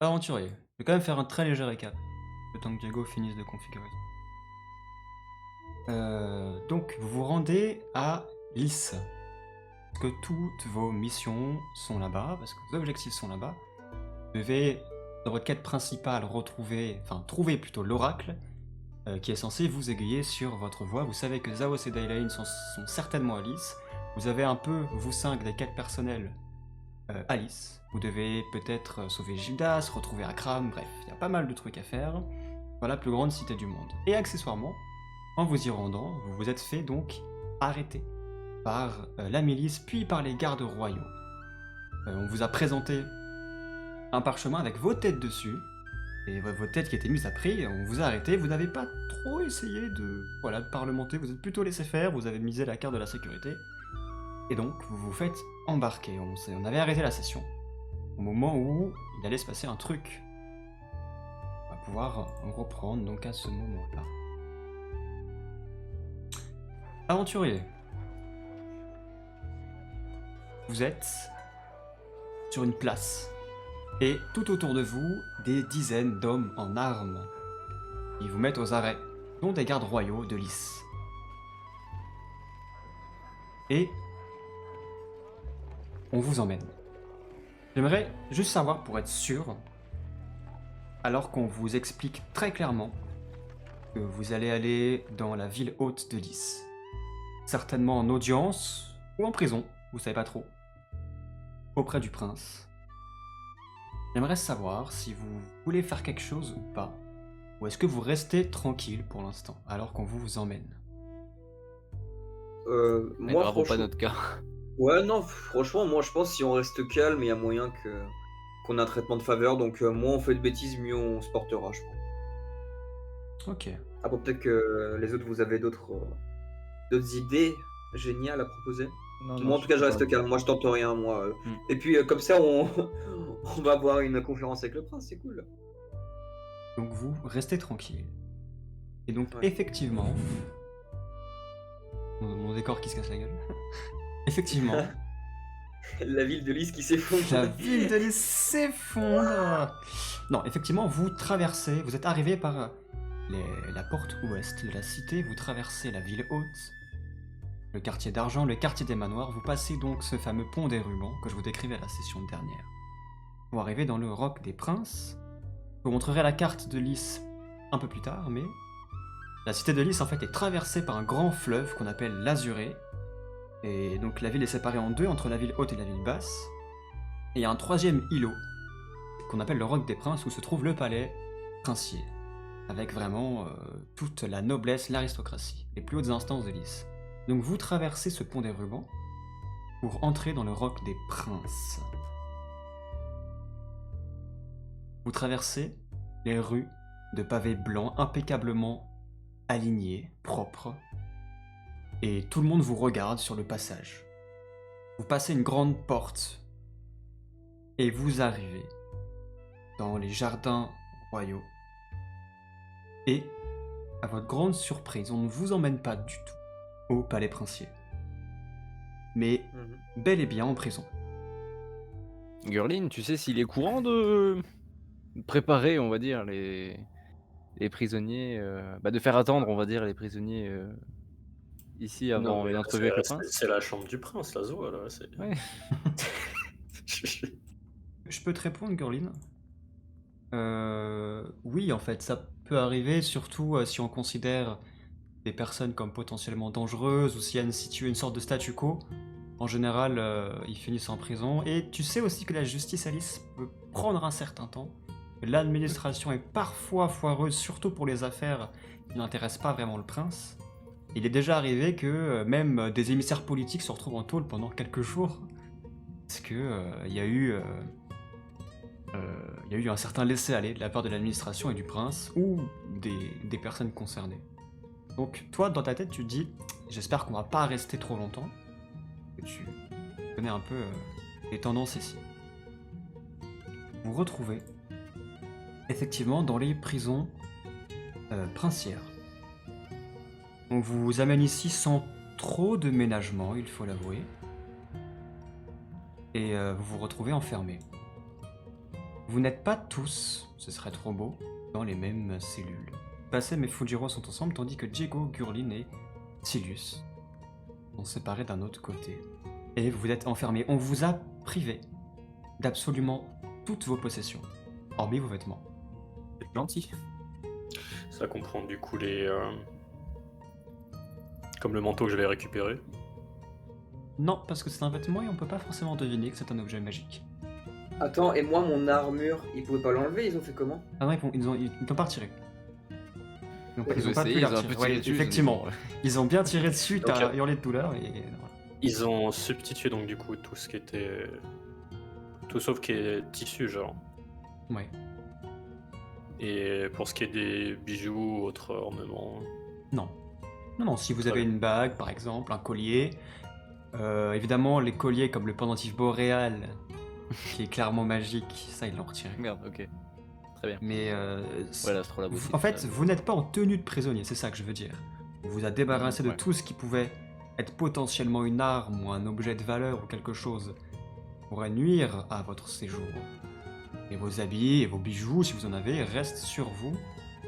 Aventurier. Je vais quand même faire un très léger récap, le temps que Diego finisse de configurer. Donc, vous vous rendez à Lys. Parce que toutes vos missions sont là-bas, parce que vos objectifs sont là-bas. Vous devez, dans votre quête principale, trouver plutôt l'oracle, qui est censé vous aiguiller sur votre voie. Vous savez que Zaos et Dailain sont certainement à Lys. Vous avez un peu, vous cinq, des quêtes personnelles à Lys. Vous devez peut-être sauver Gildas, retrouver Akram, bref, il y a pas mal de trucs à faire dans la plus grande cité du monde. Et accessoirement, en vous y rendant, vous vous êtes fait donc arrêter par la milice, puis par les gardes royaux. On vous a présenté un parchemin avec vos têtes dessus, et vos têtes qui étaient mises à prix, on vous a arrêté, vous n'avez pas trop essayé de parlementer, vous êtes plutôt laissé faire, vous avez misé la carte de la sécurité, et donc vous vous faites embarquer. On avait arrêté la session au moment où il allait se passer un truc. On va pouvoir reprendre donc à ce moment-là. Aventurier. Vous êtes sur une place, et tout autour de vous, des dizaines d'hommes en armes. Ils vous mettent aux arrêts, dont des gardes royaux de Lys. Et on vous emmène. J'aimerais juste savoir, pour être sûr, alors qu'on vous explique très clairement que vous allez aller dans la ville haute de Lys. Certainement en audience, ou en prison, vous savez pas trop. Auprès du prince. J'aimerais savoir si vous voulez faire quelque chose ou pas. Ou est-ce que vous restez tranquille pour l'instant, alors qu'on vous emmène? Mais Moi, bravo, pas franchement, notre cas. ouais, non, franchement, moi, je pense si on reste calme, il y a moyen que qu'on ait un traitement de faveur. Donc, moins on fait de bêtises, mieux on se portera, je pense. Ok. Après, peut-être que les autres, vous avez d'autres idées géniales à proposer. Non, non, Moi, en je tout cas, suis je d'accord reste avec toi. calme. Moi, je tente rien, moi. Mm. Et puis, comme ça, on va avoir une conférence avec le prince, c'est cool. Donc vous restez tranquille. Et donc Ouais. effectivement, mon décor qui se casse la gueule. Effectivement, La ville de Lys qui s'effondre. la ville de Lys s'effondre. Non, effectivement, vous traversez, vous êtes arrivé par la porte ouest de la cité, vous traversez la ville haute, le quartier d'argent, le quartier des manoirs, vous passez donc ce fameux pont des rubans que je vous décrivais à la session dernière. Vous arrivez dans le roc des princes. Je vous montrerai la carte de Lys un peu plus tard, mais la cité de Lys en fait est traversée par un grand fleuve qu'on appelle l'Azuré. Et donc la ville est séparée en deux, entre la ville haute et la ville basse. Et il y a un troisième îlot, qu'on appelle le Roc des Princes, où se trouve le palais princier. Avec vraiment toute la noblesse, l'aristocratie, les plus hautes instances de Lys. Donc vous traversez ce pont des rubans pour entrer dans le Roc des Princes. Vous traversez les rues de pavés blancs impeccablement alignés, propres, et tout le monde vous regarde sur le passage. Vous passez une grande porte et vous arrivez dans les jardins royaux. Et, à votre grande surprise, on ne vous emmène pas du tout au palais princier, mais Mhm. bel et bien en prison. Gurlin, tu sais s'il est courant de préparer, on va dire, les prisonniers, de faire attendre, on va dire, les prisonniers ici Non, avant mais une là, entrevue avec le prince? c'est la chambre du prince, la Zoa, là. Ouais. Je peux te répondre, Gurlin? Oui, en fait, ça peut arriver, surtout si on considère des personnes comme potentiellement dangereuses, ou s'il y a une sorte de statu quo. En général, ils finissent en prison. Et tu sais aussi que la justice à Lys peut prendre un certain temps. L'administration est parfois foireuse, surtout pour les affaires qui n'intéressent pas vraiment le prince. Il est déjà arrivé que même des émissaires politiques se retrouvent en tôle pendant quelques jours. Parce que il y a eu un certain laisser-aller de la part de l'administration et du prince, ou des personnes concernées. Donc toi, dans ta tête, tu te dis, j'espère qu'on va pas rester trop longtemps. Que tu connais un peu les tendances ici. Vous retrouvez effectivement dans les prisons princières. On vous amène ici sans trop de ménagement, il faut l'avouer. Et vous vous retrouvez enfermé. Vous n'êtes pas tous, ce serait trop beau, dans les mêmes cellules. Bassem et Fujiro sont ensemble, tandis que Diego, Gurlin et Silius sont séparés d'un autre côté. Et vous êtes enfermés. On vous a privé d'absolument toutes vos possessions, hormis vos vêtements. C'est gentil. Ça comprend du coup les. Comme le manteau que j'avais récupéré. Non, parce que c'est un vêtement et on peut pas forcément deviner que c'est un objet magique. Attends, et moi, mon armure, ils pouvaient pas l'enlever, ils ont fait comment? Ah non, ils n'ont pas retiré. Donc, Ouais, ils ont pas pu essayé, la ils ont un peu retirer. tiré Ouais, dessus, effectivement. ils ont Ils ont bien tiré dessus, t'as Ok. hurlé de douleur et voilà. Ils ont substitué donc du coup tout ce qui était. Tout sauf qui est tissu, genre. Ouais. Et pour ce qui est des bijoux, autres ornements. Non. Non, si vous Très avez bien. une bague, par exemple, un collier, évidemment, les colliers comme le pendentif boréal, qui est clairement magique, ça, ils l'ont retiré. Merde, ok. Très bien. Mais Ouais, l'astrolabe aussi. en fait, ça- vous n'êtes pas en tenue de prisonnier, c'est ça que je veux dire. On vous a débarrassé de Ouais. tout ce qui pouvait être potentiellement une arme ou un objet de valeur ou quelque chose qui pourrait nuire à votre séjour. Et vos habits et vos bijoux, si vous en avez, restent sur vous.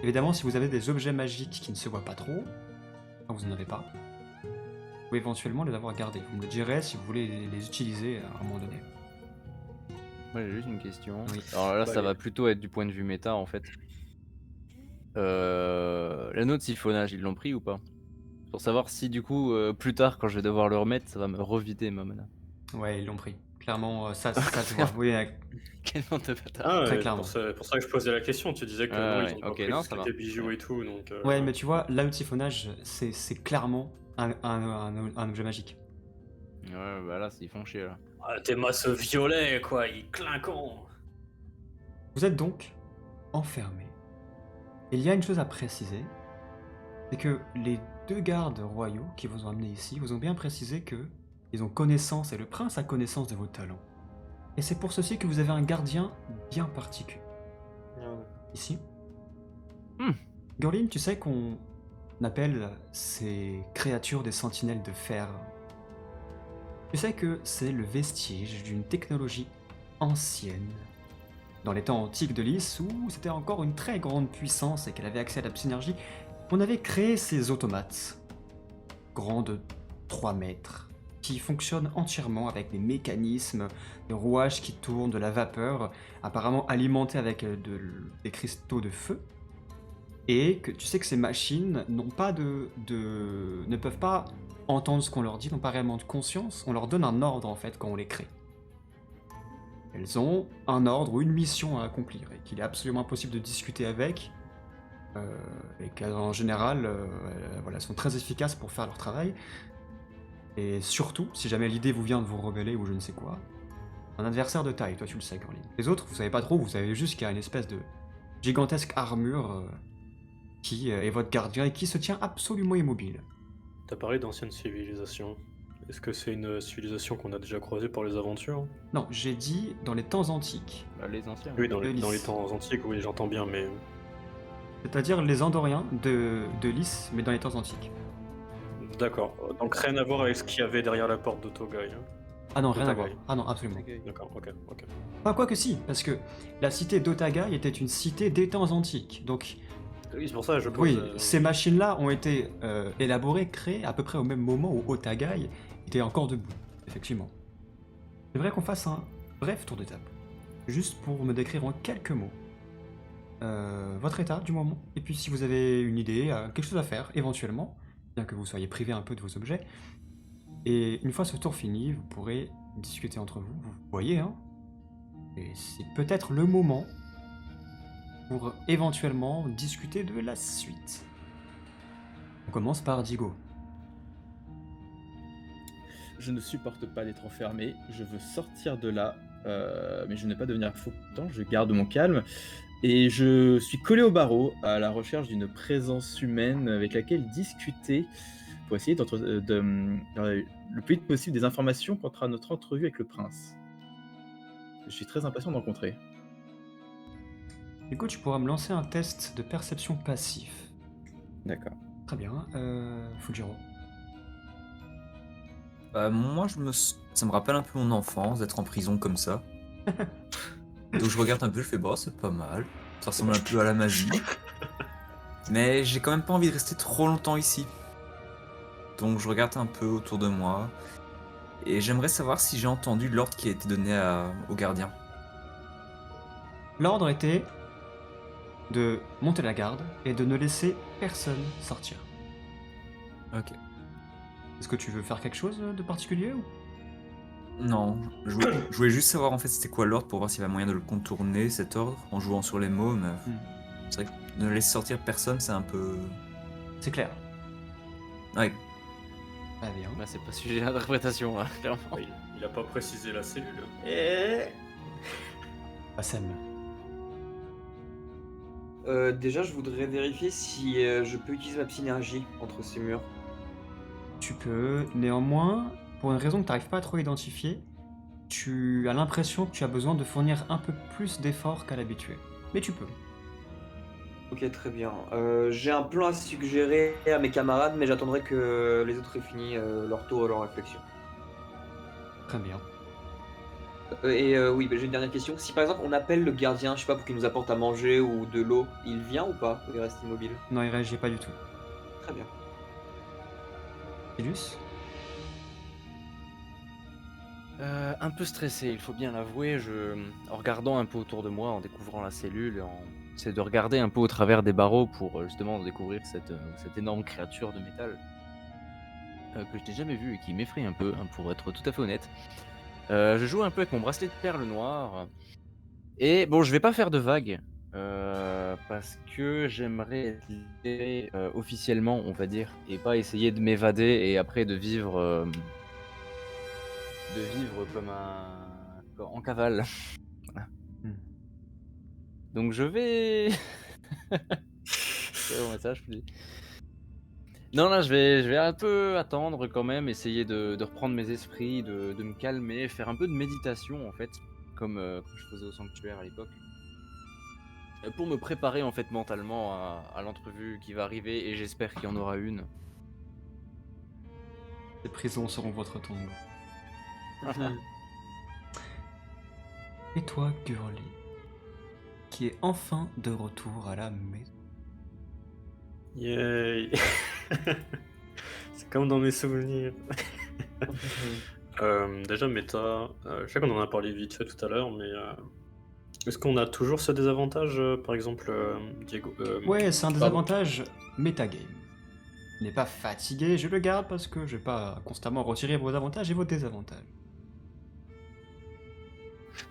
Évidemment, si vous avez des objets magiques qui ne se voient pas trop, quand vous n'en avez pas, vous pouvez éventuellement les avoir gardés. Vous me direz si vous voulez les utiliser à un moment donné. Moi, j'ai juste une question. Oui. Alors là, Bah, ça va plutôt être du point de vue méta, en fait. L'anneau de siphonnage, ils l'ont pris ou pas? Pour savoir si, du coup, plus tard, quand je vais devoir le remettre, ça va me revider ma mana. Ouais, ils l'ont pris. Clairement, ça se voit. Oui, Quel nom de bâtard. Ah, Très ouais, clairement. pour ça que je posais la question. Tu disais que Ah non, ouais, ils ont pas ok, pris non, tout ce ça qui va. était bijoux et tout. Donc, Ouais, mais tu vois, là, le siphonnage, c'est clairement un objet magique. Ouais, bah là, ils font chier, là. Ah, tes masses violets, quoi, ils clinquant. Vous êtes donc enfermé. Il y a une chose à préciser, c'est que les deux gardes royaux qui vous ont amené ici vous ont bien précisé que ils ont connaissance, et le prince a connaissance de vos talents. Et c'est pour ceci que vous avez un gardien bien particulier. Ici. Gurlin, tu sais qu'on appelle ces créatures des sentinelles de fer. Tu sais que c'est le vestige d'une technologie ancienne. Dans les temps antiques de Lys, où c'était encore une très grande puissance et qu'elle avait accès à la synergie, on avait créé ces automates, grands de 3 mètres, qui fonctionnent entièrement avec des mécanismes, des rouages qui tournent, de la vapeur, apparemment alimentés avec des cristaux de feu. Et que tu sais que ces machines n'ont pas ne peuvent pas entendre ce qu'on leur dit, n'ont pas réellement de conscience. On leur donne un ordre en fait quand on les crée. Elles ont un ordre ou une mission à accomplir et qu'il est absolument impossible de discuter avec. Et qu'en général, voilà, elles sont très efficaces pour faire leur travail. Et surtout, si jamais l'idée vous vient de vous rebeller ou je ne sais quoi, un adversaire de taille, toi tu le sais, Gurlin. Les autres, vous savez pas trop, vous savez juste qu'il y a une espèce de gigantesque armure qui est votre gardien et qui se tient absolument immobile. T'as parlé d'ancienne civilisation. Est-ce que c'est une civilisation qu'on a déjà croisée par les aventures? Non, j'ai dit dans les temps antiques, Bah, les anciens. Oui, dans De les Lys. temps antiques, oui, j'entends bien, mais. c'est-à-dire les Andoriens de Lys, mais dans les temps antiques. D'accord. Donc rien à voir avec ce qu'il y avait derrière la porte de Togai. Hein. Ah non, rien à voir. Otagai. Ah non, absolument. D'accord, ok. Enfin, quoi que si, parce que la cité d'Otagai était une cité des temps antiques. Donc, Oui, c'est pour ça que je pose. oui, ces machines-là ont été élaborées, créées à peu près au même moment où Otagai était encore debout, effectivement. J'aimerais qu'on fasse un bref tour de table, juste pour me décrire en quelques mots votre état du moment, et puis si vous avez une idée, quelque chose à faire, éventuellement, bien que vous soyez privé un peu de vos objets. Et une fois ce tour fini, vous pourrez discuter entre vous, vous voyez, hein. Et c'est peut-être le moment pour éventuellement discuter de la suite. On commence par Digo. Je ne supporte pas d'être enfermé, je veux sortir de là, mais je ne veux pas devenir fou tout le temps, je garde mon calme. Et je suis collé au barreau à la recherche d'une présence humaine avec laquelle discuter pour essayer le plus vite possible des informations quant à notre entrevue avec le prince. Je suis très impatient de rencontrer. Du coup, tu pourras me lancer un test de perception passif. D'accord. Très bien. Fujiro. Moi, ça me rappelle un peu mon enfance d'être en prison comme ça. Donc je regarde un peu, je fais bon, c'est pas mal. Ça ressemble un peu à la magie. Mais j'ai quand même pas envie de rester trop longtemps ici. Donc je regarde un peu autour de moi. Et j'aimerais savoir si j'ai entendu l'ordre qui a été donné au gardien. L'ordre était de monter la garde et de ne laisser personne sortir. Ok. Est-ce que tu veux faire quelque chose de particulier ou... Non, je voulais juste savoir en fait c'était quoi l'ordre pour voir s'il y avait moyen de le contourner cet ordre en jouant sur les mots. Mais c'est vrai que ne laisser sortir personne, c'est un peu. C'est clair. Ouais. Ah bien. Bah, c'est pas sujet d'interprétation, hein, clairement. Il a pas précisé la cellule. Bassem. Déjà, je voudrais vérifier si je peux utiliser ma synergie entre ces murs. Tu peux, néanmoins, pour une raison que tu n'arrives pas à trop identifier, tu as l'impression que tu as besoin de fournir un peu plus d'efforts qu'à l'habitude. Mais tu peux. Ok, très bien. J'ai un plan à suggérer à mes camarades, mais j'attendrai que les autres aient fini leur tour et leur réflexion. Très bien. Oui, bah, j'ai une dernière question. Si par exemple on appelle le gardien, je sais pas, pour qu'il nous apporte à manger ou de l'eau, il vient ou pas? Ou il reste immobile? Non, il réagit pas du tout. Très bien. Silus? Un peu stressé, il faut bien l'avouer. En regardant un peu autour de moi, en découvrant la cellule, c'est de regarder un peu au travers des barreaux pour justement découvrir cette énorme créature de métal que je n'ai jamais vue et qui m'effraie un peu, hein, pour être tout à fait honnête. Je joue un peu avec mon bracelet de perles noires. Et bon, je vais pas faire de vagues. Parce que j'aimerais être libéré officiellement, on va dire, et pas essayer de m'évader et après de vivre comme en cavale. Voilà. Donc je vais. C'est bon message, je dis. Non, là, je vais un peu attendre quand même, essayer de reprendre mes esprits, de me calmer, faire un peu de méditation en fait, comme je faisais au sanctuaire à l'époque. Pour me préparer en fait mentalement à l'entrevue qui va arriver et j'espère qu'il y en aura une. Les prisons seront votre tombe. Et toi, Gurley, qui est enfin de retour à la maison. Yay. C'est comme dans mes souvenirs. Déjà, méta, je sais qu'on en a parlé vite fait tout à l'heure, mais est-ce qu'on a toujours ce désavantage, par exemple, Diego Ouais, c'est un Pardon. désavantage metagame. Il n'est pas fatigué, je le garde parce que je vais pas constamment retirer vos avantages et vos désavantages.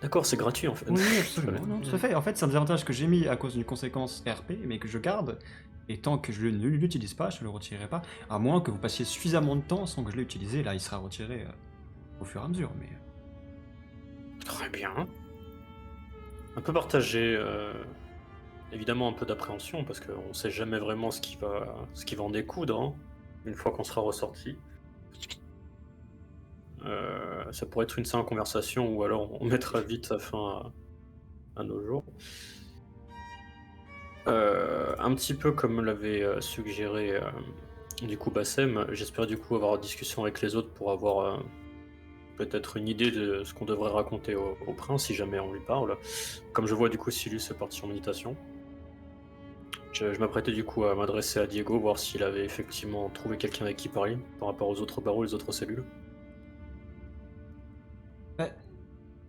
D'accord, c'est gratuit en fait. Oui, absolument. Non, tout à fait. En fait, c'est un désavantage que j'ai mis à cause d'une conséquence RP, mais que je garde. Et tant que je ne l'utilise pas, je ne le retirerai pas. À moins que vous passiez suffisamment de temps sans que je l'ai utilisé. Là, il sera retiré au fur et à mesure. Mais Très bien. Un peu partagé, évidemment un peu d'appréhension parce qu'on sait jamais vraiment ce qui va en découdre, hein, une fois qu'on sera ressorti. Ça pourrait être une simple conversation ou alors on mettra vite sa fin à nos jours. Un petit peu comme l'avait suggéré du coup Bassem, j'espère du coup avoir une discussion avec les autres pour avoir peut-être une idée de ce qu'on devrait raconter au prince si jamais on lui parle. Comme je vois du coup Silus est parti en méditation. Je m'apprêtais du coup à m'adresser à Diego, voir s'il avait effectivement trouvé quelqu'un avec qui parler par rapport aux autres barreaux, les autres cellules.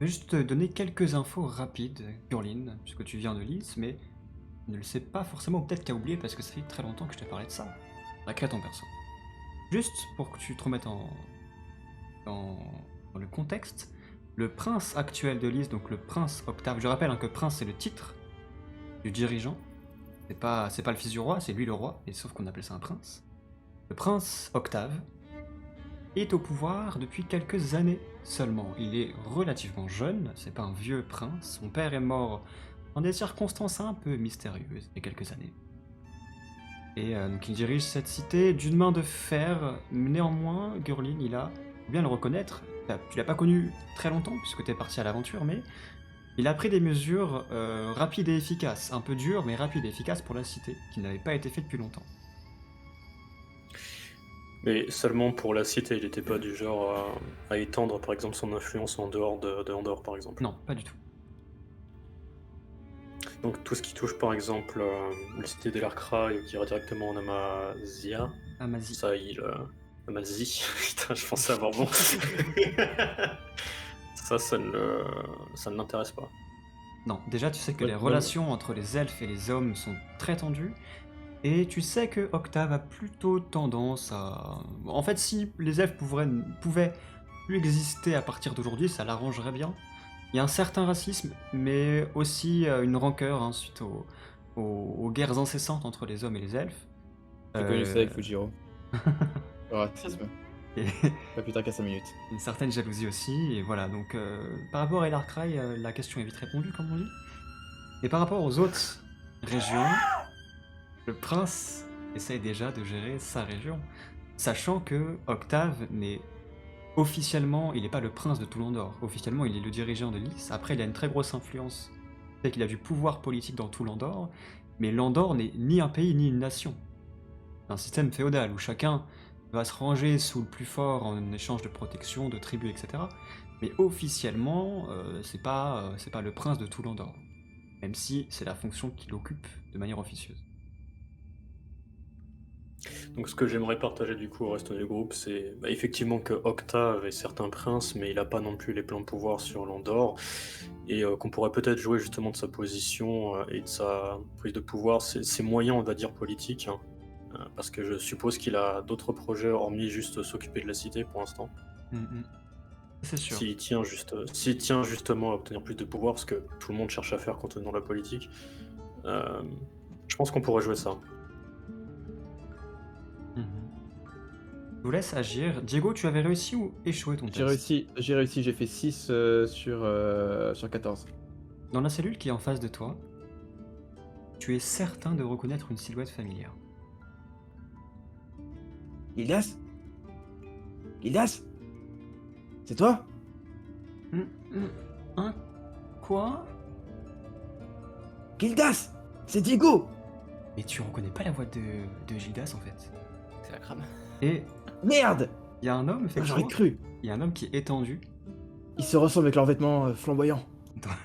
je vais juste te donner quelques infos rapides, Gurlin, puisque tu viens de Lys, mais ne le sais pas forcément, ou peut-être qu'à oublier parce que ça fait très longtemps que je t'ai parlé de ça. Crée ton perso. Juste pour que tu te remettes dans le contexte, le prince actuel de Lys, donc le prince Octave, je rappelle que prince c'est le titre du dirigeant, c'est pas le fils du roi, c'est lui le roi, et sauf qu'on appelle ça un prince. Le prince Octave est au pouvoir depuis quelques années seulement. Il est relativement jeune, c'est pas un vieux prince, son père est mort dans des circonstances un peu mystérieuses il y a quelques années. Et donc il dirige cette cité d'une main de fer. Néanmoins, Gurlin, il a, faut bien le reconnaître, tu l'as pas connu très longtemps puisque tu es parti à l'aventure, mais il a pris des mesures rapides et efficaces, un peu dures mais rapides et efficaces pour la cité, qui n'avaient pas été faites depuis longtemps. Mais seulement pour la cité, il n'était pas du genre à étendre par exemple son influence en dehors de Andorre par exemple. Non, pas du tout. Donc tout ce qui touche par exemple la cité d'Elarkra et qui ira directement en Amazia, Amazie. ça Amazie, putain je pensais avoir bon. ça ne l'intéresse pas. Non, déjà tu sais que Ouais, les ouais, relations entre les elfes et les hommes sont très tendues. Et tu sais que Octave a plutôt tendance à... En fait, si les elfes pouvaient plus exister à partir d'aujourd'hui, ça l'arrangerait bien. Il y a un certain racisme, mais aussi une rancœur suite aux guerres incessantes entre les hommes et les elfes. J'ai connu ça avec Fujiro. Le racisme. Et Pas plus tard qu'à 5 minutes. une certaine jalousie aussi, et voilà. Donc, par rapport à Elarkrai, la question est vite répondue, comme on dit. Et par rapport aux autres régions, le prince essaye déjà de gérer sa région, sachant que Octave n'est officiellement, il n'est pas le prince de tout Landor. Officiellement, il est le dirigeant de Lys. Après, il a une très grosse influence. C'est qu'il a du pouvoir politique dans tout Landor, mais Landor n'est ni un pays ni une nation. C'est un système féodal où chacun va se ranger sous le plus fort en échange de protection, de tribus, etc. Mais officiellement, c'est pas le prince de tout Landor. Même si c'est la fonction qu'il occupe de manière officieuse. Donc ce que j'aimerais partager du coup au reste du groupe, c'est effectivement que Octave est certain prince, mais il n'a pas non plus les pleins pouvoirs sur Landor, et qu'on pourrait peut-être jouer justement de sa position et de sa prise de pouvoir, ses moyens, on va dire, politiques, hein, parce que je suppose qu'il a d'autres projets hormis juste s'occuper de la cité pour l'instant. C'est sûr. S'il tient justement à obtenir plus de pouvoir, ce que tout le monde cherche à faire quand on est dans la politique, je pense qu'on pourrait jouer ça. Je vous laisse agir. Diego, tu avais réussi ou échoué ton test? J'ai réussi, j'ai fait 6 sur 14. Dans la cellule qui est en face de toi, tu es certain de reconnaître une silhouette familière. Gildas? Gildas? C'est toi? Hein? Quoi? Gildas! C'est Diego! Mais tu reconnais pas la voix de Gildas en fait. C'est la crame. Et Merde! il y a un homme, J'aurais effectivement, cru. il y a un homme qui est étendu Ils se ressemblent avec leurs vêtements flamboyants.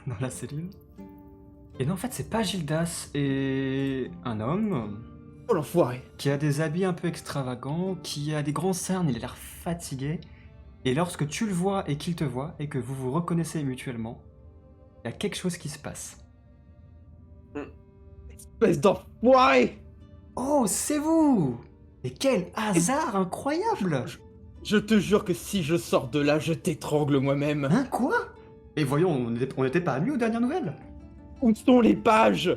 dans la cellule. Et non, en fait, c'est pas Gildas, et un homme Oh l'enfoiré! qui a des habits un peu extravagants, qui a des grands cernes, il a l'air fatigué. Et lorsque tu le vois et qu'il te voit, et que vous vous reconnaissez mutuellement, il y a quelque chose qui se passe. Espèce d'enfoiré! Oh, c'est vous! Et quel hasard incroyable! Je te jure que si je sors de là, je t'étrangle moi-même. Hein, quoi? Et voyons, on n'était pas amis aux dernières nouvelles? Où sont les pages?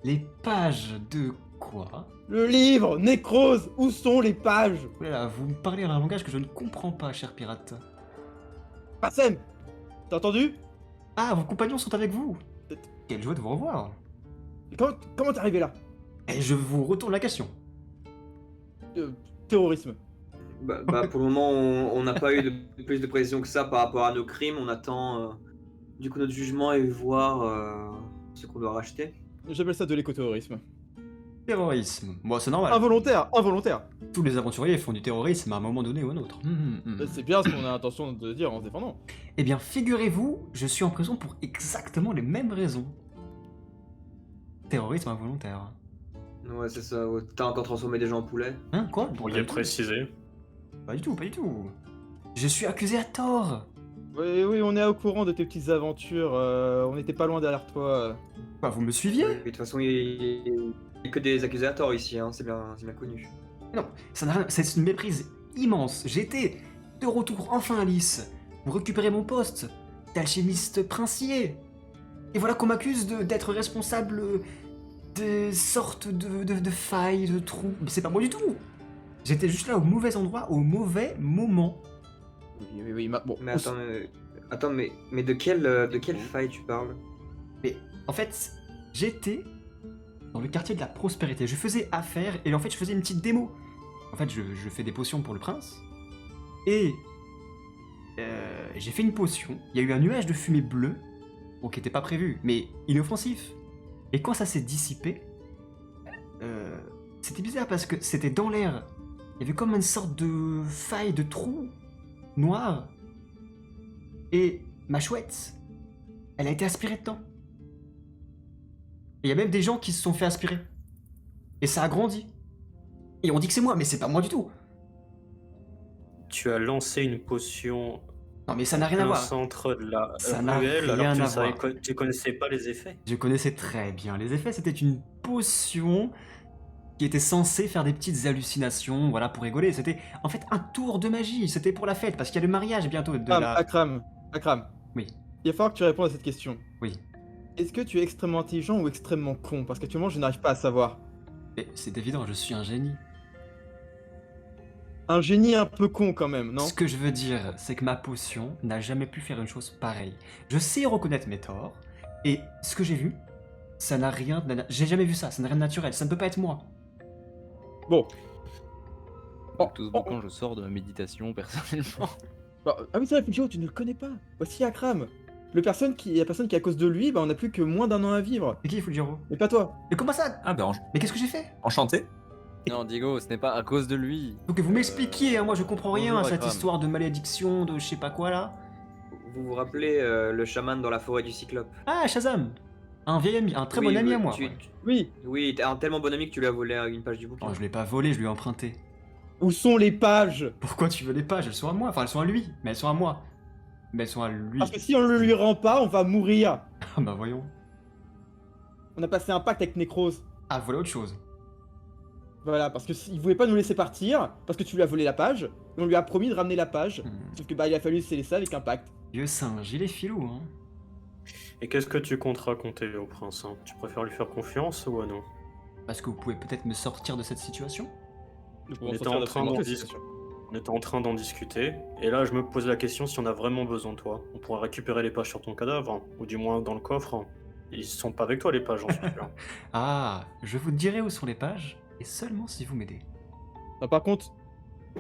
Les pages de quoi? Le livre, Nécrose, où sont les pages? Oh là là, vous me parlez un langage que je ne comprends pas, cher pirate. Passem! T'as entendu? Ah, vos compagnons sont avec vous! Quelle joie de vous revoir! Comment t'es arrivé là? Et je vous retourne la question. Terrorisme. Pour le moment, on n'a pas eu de plus de précision que ça par rapport à nos crimes. On attend du coup notre jugement et voir ce qu'on doit racheter. J'appelle ça de l'écoterrorisme. Terrorisme. Bon, c'est normal. Involontaire. Tous les aventuriers font du terrorisme à un moment donné ou à un autre. C'est bien ce qu'on a l'intention de dire en se défendant. Eh bien, figurez-vous, je suis en prison pour exactement les mêmes raisons. Terrorisme involontaire. Ouais, c'est ça. Ouais. T'as encore transformé des gens en poulet? Hein, quoi? Vous Pas pourriez du tout. préciser. Pas du tout, pas du tout. Je suis accusé à tort. Oui, on est au courant de tes petites aventures. On n'était pas loin derrière toi. Quoi, vous me suiviez? Et de toute façon, il n'y a que des accusés à tort ici, hein. C'est bien connu. Non, ça n'a rien... C'est une méprise immense. J'étais de retour enfin à Lys. Vous récupérez mon poste d'alchimiste princier. Et voilà qu'on m'accuse d'être responsable de sortes de failles, de trous. Mais c'est pas moi du tout. J'étais juste là au mauvais endroit, au mauvais moment. Oui, bon. Mais attends, mais de quelle faille tu parles? Mais en fait, j'étais dans le quartier de la prospérité. Je faisais affaire et en fait, je faisais une petite démo. En fait, je fais des potions pour le prince. Et j'ai fait une potion. Il y a eu un nuage de fumée bleue, bon, qui n'était pas prévu, mais inoffensif. Et quand ça s'est dissipé, c'était bizarre parce que c'était dans l'air. Il y avait comme une sorte de faille, de trou noir. Et ma chouette, elle a été aspirée dedans. Et il y a même des gens qui se sont fait aspirer. Et ça a grandi. Et on dit que c'est moi, mais c'est pas moi du tout. Tu as lancé une potion Non, mais ça n'a rien à plein voir. centre de la Ça n'a ruelle rien alors que à tu savais voir. tu connaissais pas les effets. Je connaissais très bien les effets. C'était une potion qui était censée faire des petites hallucinations, voilà, pour rigoler. C'était en fait un tour de magie. C'était pour la fête, parce qu'il y a le mariage bientôt de la... Akram, Oui, il va falloir que tu répondes à cette question. oui. Est-ce que tu es extrêmement intelligent ou extrêmement con? Parce qu'actuellement, je n'arrive pas à savoir. Mais c'est évident, je suis un génie. Un génie un peu con quand même, non? Ce que je veux dire, c'est que ma potion n'a jamais pu faire une chose pareille. Je sais reconnaître mes torts, et ce que j'ai vu, ça n'a rien... J'ai jamais vu ça, ça n'a rien de naturel, ça ne peut pas être moi. Bon. Donc, tout ce bon quand je sors de ma méditation personnellement. Bah, ah oui, c'est vrai, Fujio, tu ne le connais pas. Voici Akram. La personne qui, à cause de lui, bah, on n'a plus que moins d'1 an à vivre. C'est qui, Fujiro? Mais pas toi. Mais comment ça? Ah ben, Mais qu'est-ce que j'ai fait? enchanté. Non, Diego, ce n'est pas à cause de lui. Faut que vous m'expliquiez, hein, moi je comprends rien bonjour, à cette Akram. histoire de malédiction, de je sais pas quoi là. Vous vous rappelez le chaman dans la forêt du Cyclope? Ah, Shazam! Un vieil ami, un très bon Oui, ami oui, à moi. tu- Ouais. tu- Oui. Oui, t'es un tellement bon ami que tu lui as volé une page du bouquin. Oh, je l'ai pas volé, je lui ai emprunté. Où sont les pages? Pourquoi tu veux les pages? Elles sont à moi, enfin elles sont à lui, mais elles sont à moi. Mais elles sont à lui. Parce que si on le lui rend pas, on va mourir. Ah bah voyons. On a passé un pacte avec Necros. Ah, voilà autre chose. Voilà, parce que il voulait pas nous laisser partir, parce que tu lui as volé la page, et on lui a promis de ramener la page. Sauf que bah il a fallu sceller ça avec un pacte. Vieux singe, il est filou, hein. Et qu'est-ce que tu comptes raconter au prince, hein? Tu préfères lui faire confiance ou non? Parce que vous pouvez peut-être me sortir de cette situation? Nous On pouvons était sortir en de train ce d'en moment, discuter. c'est sûr. On était en train d'en discuter, et là je me pose la question si on a vraiment besoin de toi. On pourra récupérer les pages sur ton cadavre, hein, ou du moins dans le coffre. Hein. Ils sont pas avec toi les pages, j'en suis sûr. Ah, je vous dirai où sont les pages, et seulement si vous m'aidez. Non, par contre,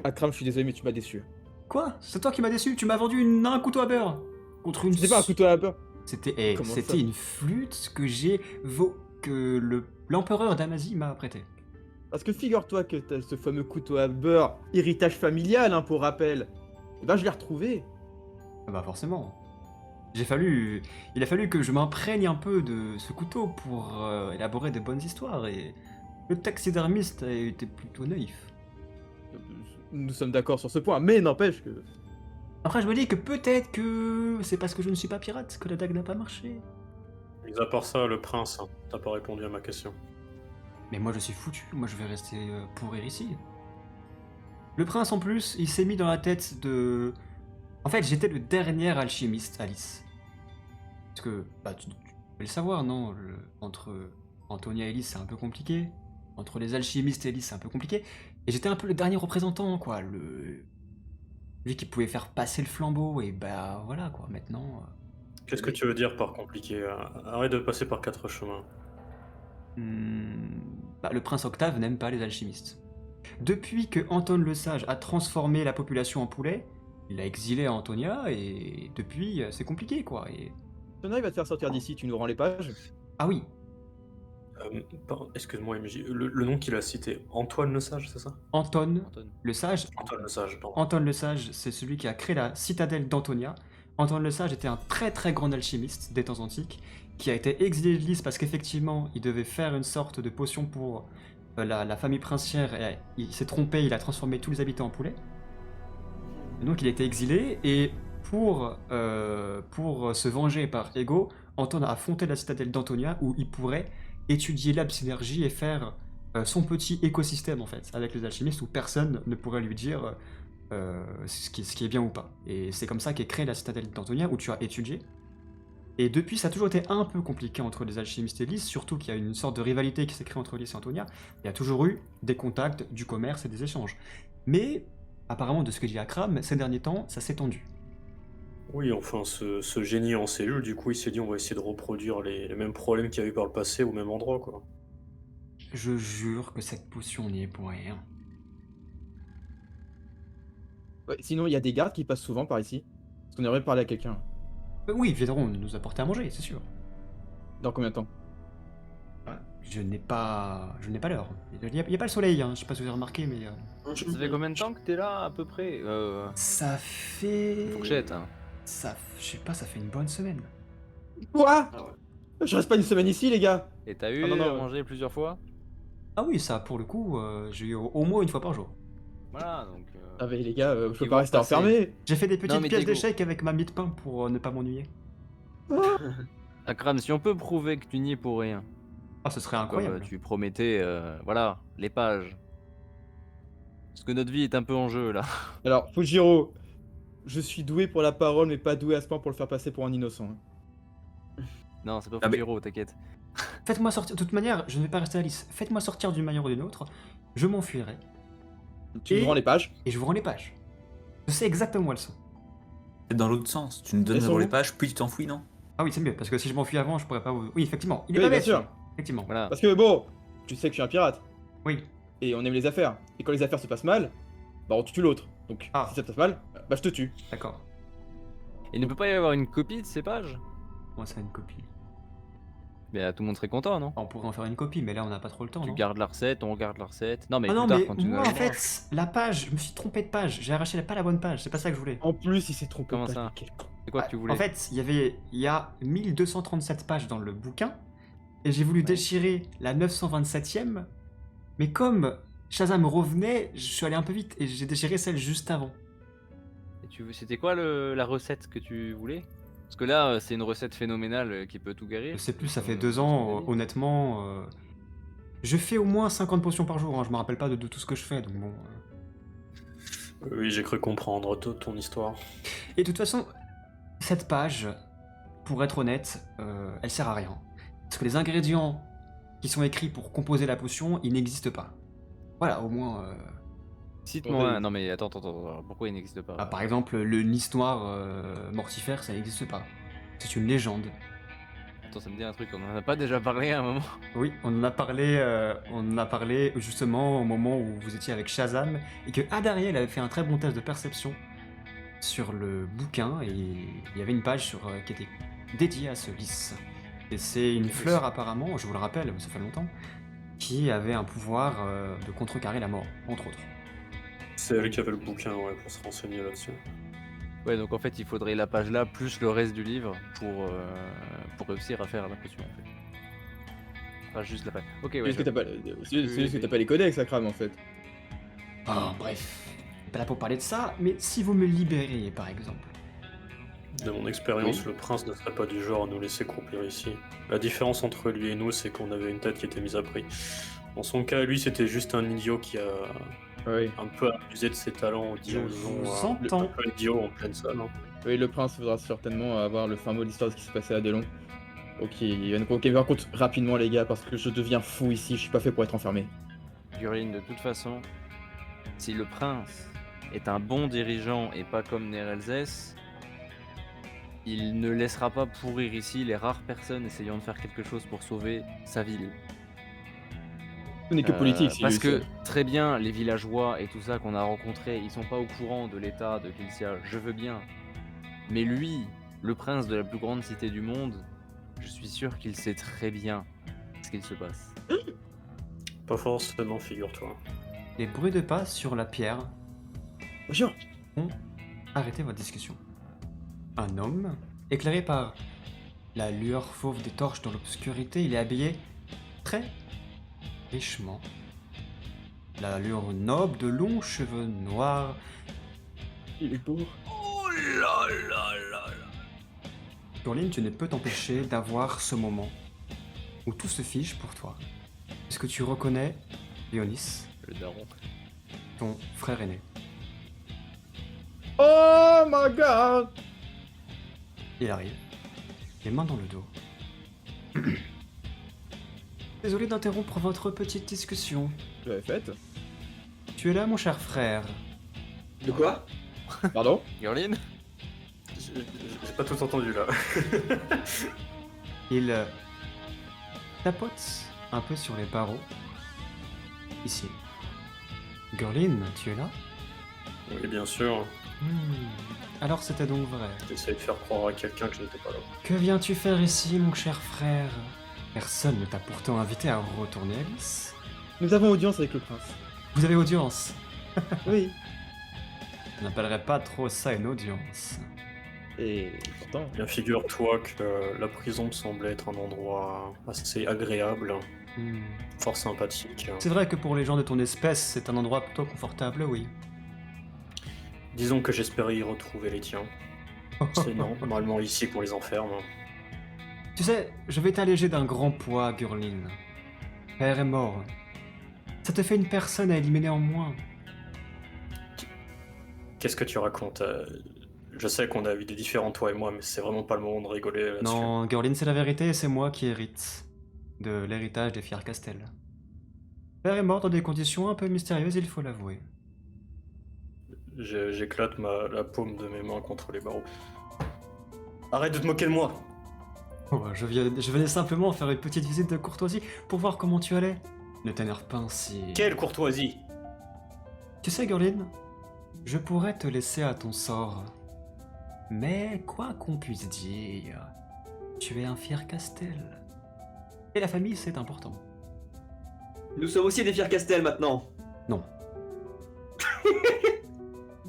Akram, je suis désolé, mais tu m'as déçu. Quoi? C'est toi qui m'as déçu, tu m'as vendu un couteau à beurre contre une... C'était pas un couteau à la peur. C'était Comment ça? c'était une flûte que l'empereur d'Amazie m'a prêtée. Parce que figure-toi que t'as ce fameux couteau à beurre, héritage familial, hein, pour rappel. Et ben je l'ai retrouvé. Ah bah forcément. Il a fallu que je m'imprègne un peu de ce couteau pour élaborer de bonnes histoires, et le taxidermiste a été plutôt naïf. Nous sommes d'accord sur ce point, mais n'empêche que... Après, je me dis que peut-être que c'est parce que je ne suis pas pirate que la dague n'a pas marché. Mis à part ça, le prince, hein, t'as pas répondu à ma question. Mais moi je suis foutu, moi je vais rester pourrir ici. Le prince en plus, il s'est mis dans la tête de... En fait, j'étais le dernier alchimiste, Alice. Parce que, bah tu peux le savoir, non? Entre Antonia et Alice, c'est un peu compliqué. Entre les alchimistes et Alice, c'est un peu compliqué. Et j'étais un peu le dernier représentant, quoi. Lui qui pouvait faire passer le flambeau, et bah voilà, quoi, maintenant... Qu'est-ce que tu veux dire par compliqué? Arrête de passer par 4 chemins. Bah, le prince Octave n'aime pas les alchimistes. Depuis que Anton le Sage a transformé la population en poulet, il a exilé Antonia, et depuis, c'est compliqué, quoi. Et... Tona, il va te faire sortir d'ici, tu nous rends les pages. Ah oui, Excuse-moi, MJ, le nom qu'il a cité, Antoine le Sage, c'est ça? Anton Anton. le Sage. Antoine le Sage, pardon. Anton le Sage, c'est celui qui a créé la citadelle d'Antonia. Anton le Sage était un très très grand alchimiste des temps antiques, qui a été exilé de Lys parce qu'effectivement, il devait faire une sorte de potion pour la famille princière, et il s'est trompé, il a transformé tous les habitants en poulets. Et donc il a été exilé, et pour se venger par ego, Anton a fondé la citadelle d'Antonia, où il pourrait étudier l'absynergie et faire son petit écosystème en fait, avec les alchimistes, où personne ne pourrait lui dire ce qui est bien ou pas. Et c'est comme ça qu'est créée la citadelle d'Antonia, où tu as étudié. Et depuis, ça a toujours été un peu compliqué entre les alchimistes et Lys, surtout qu'il y a une sorte de rivalité qui s'est créée entre Lys et Antonia. Il y a toujours eu des contacts, du commerce et des échanges. Mais, apparemment, de ce que dit Akram, ces derniers temps, ça s'est tendu. Oui, enfin, ce génie en cellule, du coup, il s'est dit on va essayer de reproduire les mêmes problèmes qu'il y a eu par le passé au même endroit, quoi. Je jure que cette potion n'y est pour rien. Ouais, sinon, il y a des gardes qui passent souvent par ici. Parce qu'on aimerait parler à quelqu'un. Oui, ils viendront nous apporter à manger, c'est sûr. Dans combien de temps? Je n'ai pas l'heure. Il n'y a pas le soleil, hein. Je sais pas si vous avez remarqué, mais... Ça fait combien de temps que t'es là, à peu près? Ça fait... Fourchette, hein. Je sais pas, ça fait une bonne semaine. Quoi? Je reste pas une semaine ici, les gars. Et t'as eu Ah, non, à non. manger plusieurs fois? Ah oui, ça, pour le coup, j'ai eu au moins une fois par jour. Voilà, donc. Ah, mais les gars, je peux Ils pas vont rester passer. enfermé. J'ai fait des petites mais pièces Diego. d'échecs avec ma mie de pain pour ne pas m'ennuyer. Akram, si on peut prouver que tu n'y es pour rien, Ah, ce serait comme incroyable. tu promettais, voilà, les pages. Parce que notre vie est un peu en jeu là. Alors, Fujiro, je suis doué pour la parole, mais pas doué à ce point pour le faire passer pour un innocent. Non, c'est pas Ah, mais- Fujiro, t'inquiète. Faites-moi sortir. De toute manière, je ne vais pas rester à Alice. Faites-moi sortir d'une manière ou d'une autre. Je m'enfuirai. Tu me Et- rends les pages. Et je vous rends les pages. Je sais exactement où elles sont. C'est dans l'autre sens. Tu nous donnes Elles sont d'abord les où pages, puis tu t'enfouis, non? Ah oui, c'est mieux, parce que si je m'enfuis avant, je pourrais pas vous. Oui, effectivement. Il est Oui, pas bien bête. sûr. lui. Effectivement. Voilà. Parce que bon, tu sais que je suis un pirate. Oui. Et on aime les affaires. Et quand les affaires se passent mal, bah on tue l'autre. Donc Ah. si ça se passe mal, bah je te tue. D'accord. Il ne peut pas y avoir une copie de ces pages? Moi, c'est une copie. Mais tout le monde serait content, non? On pourrait en faire une copie, mais là, on n'a pas trop le temps. Tu non gardes la recette, on regarde la recette. Non, mais Ah plus non, tard mais quand tu nous moi, la en fait, la page, je me suis trompé de page. J'ai arraché pas la bonne page. C'est pas ça que je voulais. En plus, il s'est trompé. Comment de page, ça mais quel con. C'est quoi que tu voulais? En fait, il y a 1237 pages dans le bouquin, et j'ai voulu déchirer la 927e, mais comme Shazam revenait, je suis allé un peu vite, et j'ai déchiré celle juste avant. Et c'était quoi la recette que tu voulais? Parce que là, c'est une recette phénoménale qui peut tout guérir. Je sais plus, ça fait Comme 2 ce ans, qu'on a dit. honnêtement. Je fais au moins 50 potions par jour, hein, je me rappelle pas de tout ce que je fais, donc bon. Oui, j'ai cru comprendre ton histoire. Et de toute façon, cette page, pour être honnête, elle sert à rien. Parce que les ingrédients qui sont écrits pour composer la potion, ils n'existent pas. Voilà, au moins. Cite-moi un. Non, mais attends. Pourquoi il n'existe pas? Ah, par exemple, le Nice noir mortifère, ça n'existe pas. C'est une légende. Attends, ça me dit un truc, on en a pas déjà parlé à un moment. Oui, on en a parlé justement au moment où vous étiez avec Shazam et que Adariel avait fait un très bon test de perception sur le bouquin et il y avait une page qui était dédiée à ce lys. Et c'est une fleur apparemment, je vous le rappelle, ça fait longtemps, qui avait un pouvoir de contrecarrer la mort, entre autres. C'est elle qui avait le bouquin, ouais, pour se renseigner là-dessus. Ouais, donc en fait, il faudrait la page là plus le reste du livre pour réussir à faire la potion en fait. Pas juste la page. Ok, ouais. C'est juste que t'as pas les codex, Akram, en fait. Bon, bref, je suis pas là pour parler de ça, mais si vous me libériez par exemple. De mon expérience, le prince ne serait pas du genre à nous laisser croupir ici. La différence entre lui et nous, c'est qu'on avait une tête qui était mise à prix. Dans son cas, lui, c'était juste un idiot qui a Oui. un peu abusé de ses talents, Je disons, vous un entends. peu idiot en pleine salle. Hein. Oui, le prince voudra certainement avoir le fin mot de l'histoire de ce qui s'est passé à Delon. Ok, par contre, rapidement, les gars, parce que je deviens fou ici, je suis pas fait pour être enfermé. Gurine, de toute façon, si le prince est un bon dirigeant et pas comme Nerelzes, il ne laissera pas pourrir ici les rares personnes essayant de faire quelque chose pour sauver sa ville. Ce n'est que politique, si Parce lui, que ça. très bien, les villageois et tout ça qu'on a rencontrés, ils sont pas au courant de l'état de Kilcia, je veux bien. Mais lui, le prince de la plus grande cité du monde, je suis sûr qu'il sait très bien ce qu'il se passe. Pas forcément, figure-toi. Les bruits de pas sur la pierre Bonjour. arrêtez votre discussion. Un homme, éclairé par la lueur fauve des torches dans l'obscurité, il est habillé très richement. La lueur noble de longs cheveux noirs. Il est beau. Gurline, tu ne peux t'empêcher d'avoir ce moment où tout se fiche pour toi. Est-ce que tu reconnais Léonis, Le daron. ton frère aîné? Oh my god. Il arrive, les mains dans le dos. Désolé d'interrompre votre petite discussion. Je l'avais faite. Tu es là, mon cher frère. De quoi? Pardon. Gurline? J'ai pas tout entendu là. Il tapote un peu sur les barreaux. Ici. Gurline, tu es là? Oui, bien sûr. Alors c'était donc vrai. J'essaie de faire croire à quelqu'un que je n'étais pas là. Que viens-tu faire ici, mon cher frère? Personne ne t'a pourtant invité à retourner à Lys. Nous avons audience avec le prince. Vous avez audience. Oui. Je n'appellerais pas trop ça une audience. Et pourtant, Bien, figure-toi que la prison me semblait être un endroit assez agréable, Hmm. fort sympathique. C'est vrai que pour les gens de ton espèce, c'est un endroit plutôt confortable, oui. Disons que j'espérais y retrouver les tiens. C'est normalement ici qu'on les enferme. Tu sais, je vais t'alléger d'un grand poids, Gurlin. Père est mort. Ça te fait une personne à éliminer en moins. Qu'est-ce que tu racontes? Je sais qu'on a eu des différends, toi et moi, mais c'est vraiment pas le moment de rigoler là-dessus. Non, Gurlin, c'est la vérité et c'est moi qui hérite de l'héritage des Fier Castel. Père est mort dans des conditions un peu mystérieuses, il faut l'avouer. J'éclate la paume de mes mains contre les barreaux. Arrête de te moquer de moi! Oh, je venais simplement faire une petite visite de courtoisie pour voir comment tu allais. Ne t'énerve pas ainsi. Quelle courtoisie! Tu sais, Gurlin, je pourrais te laisser à ton sort. Mais quoi qu'on puisse dire, tu es un Fier Castel. Et la famille, c'est important. Nous sommes aussi des Fier Castel maintenant. Non.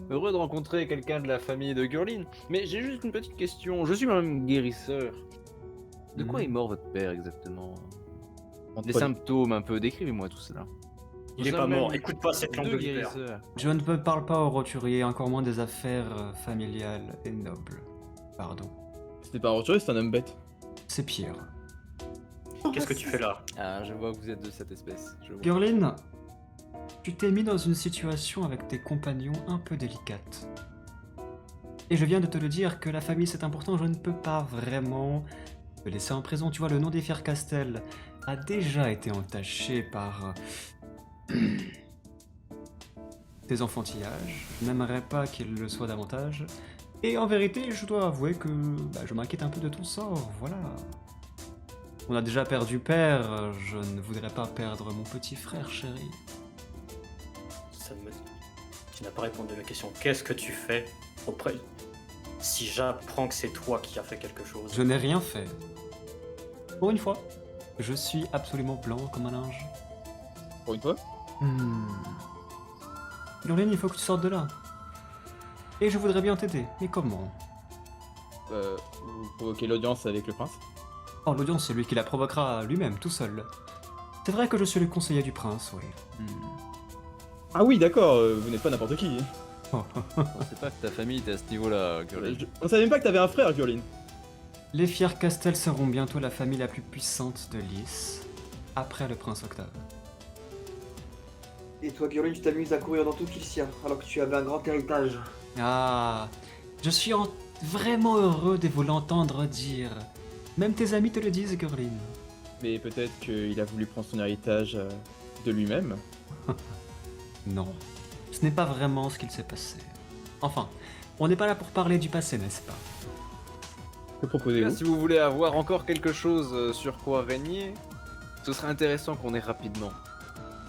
Heureux de rencontrer quelqu'un de la famille de Gurlin. Mais j'ai juste une petite question. Je suis moi-même guérisseur. De quoi Mhm. est mort votre père exactement? entre Des symptômes un peu, décrivez-moi tout cela. Il Nous est pas sommes mort, même écoute pas cette langue de deux vipère. guérisseurs. Je ne parle pas au roturier, encore moins des affaires familiales et nobles. Pardon. c'était pas un roturier, c'est un homme bête. C'est pire. Qu'est-ce que tu fais là? Ah, je vois que vous êtes de cette espèce. Je vois. Gurlin, tu t'es mis dans une situation avec tes compagnons un peu délicate. Et je viens de te le dire que la famille c'est important, je ne peux pas vraiment te laisser en prison. Tu vois, le nom des Fier Castel a déjà été entaché par tes enfantillages. Je n'aimerais pas qu'il le soit davantage. Et en vérité, je dois avouer que je m'inquiète un peu de ton sort, voilà. On a déjà perdu père, je ne voudrais pas perdre mon petit frère chéri. Ça me... Tu n'as pas répondu à ma question. Qu'est-ce que tu fais auprès... Si j'apprends que c'est toi qui as fait quelque chose. Je n'ai rien fait. Pour une fois, je suis absolument blanc comme un linge. Pour une fois. Gurlin, il faut que tu sortes de là. Et je voudrais bien t'aider, mais comment? Vous provoquez l'audience avec le prince. Oh, l'audience, c'est lui qui la provoquera lui-même, tout seul. C'est vrai que je suis le conseiller du prince, oui. Ah oui, d'accord, vous n'êtes pas n'importe qui. Je pensais pas que ta famille était à ce niveau-là, Gurlin. On savait même pas que t'avais un frère, Gurlin. Les Fier Castel seront bientôt la famille la plus puissante de Lys, après le prince Octave. Et toi, Gurlin, tu t'amuses à courir dans tout Kilcia, alors que tu avais un grand héritage. Ah, je suis vraiment heureux de vous l'entendre dire. Même tes amis te le disent, Gurlin. Mais peut-être qu'il a voulu prendre son héritage de lui-même. Non, ce n'est pas vraiment ce qu'il s'est passé. Enfin, on n'est pas là pour parler du passé, n'est-ce pas? Que proposez-vous? Si vous voulez avoir encore quelque chose sur quoi régner, ce serait intéressant qu'on ait rapidement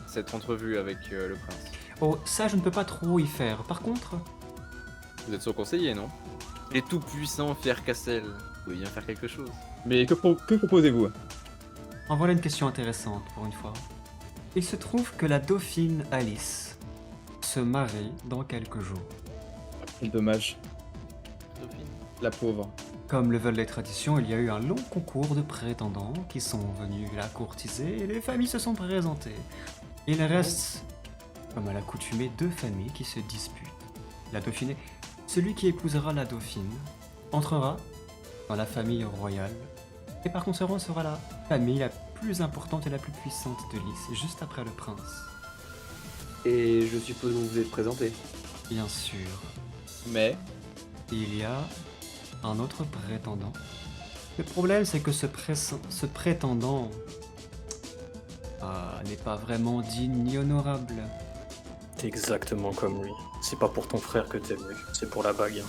cette entrevue avec le prince. Oh, ça je ne peux pas trop y faire. Par contre, Vous êtes son conseiller, non? Les tout-puissants Fier Castel. Vous pouvez bien faire quelque chose. Mais que proposez-vous? en voilà une question intéressante pour une fois. Il se trouve que la dauphine Alice se marie dans quelques jours. Quel dommage, Dauphine. la pauvre. Comme le veulent les traditions, il y a eu un long concours de prétendants qui sont venus la courtiser et les familles se sont présentées. Il reste, comme à l'accoutumée, deux familles qui se disputent. La dauphinée, celui qui épousera la dauphine, entrera dans la famille royale et par conséquent sera la famille la plus importante et la plus puissante de Lys, juste après le prince. Et je suppose que vous vous êtes présenté. Bien sûr, Mais il y a un autre prétendant. Le problème, c'est que ce prétendant n'est pas vraiment digne ni honorable. T'es exactement comme lui. C'est pas pour ton frère que t'es venu, c'est pour la bague.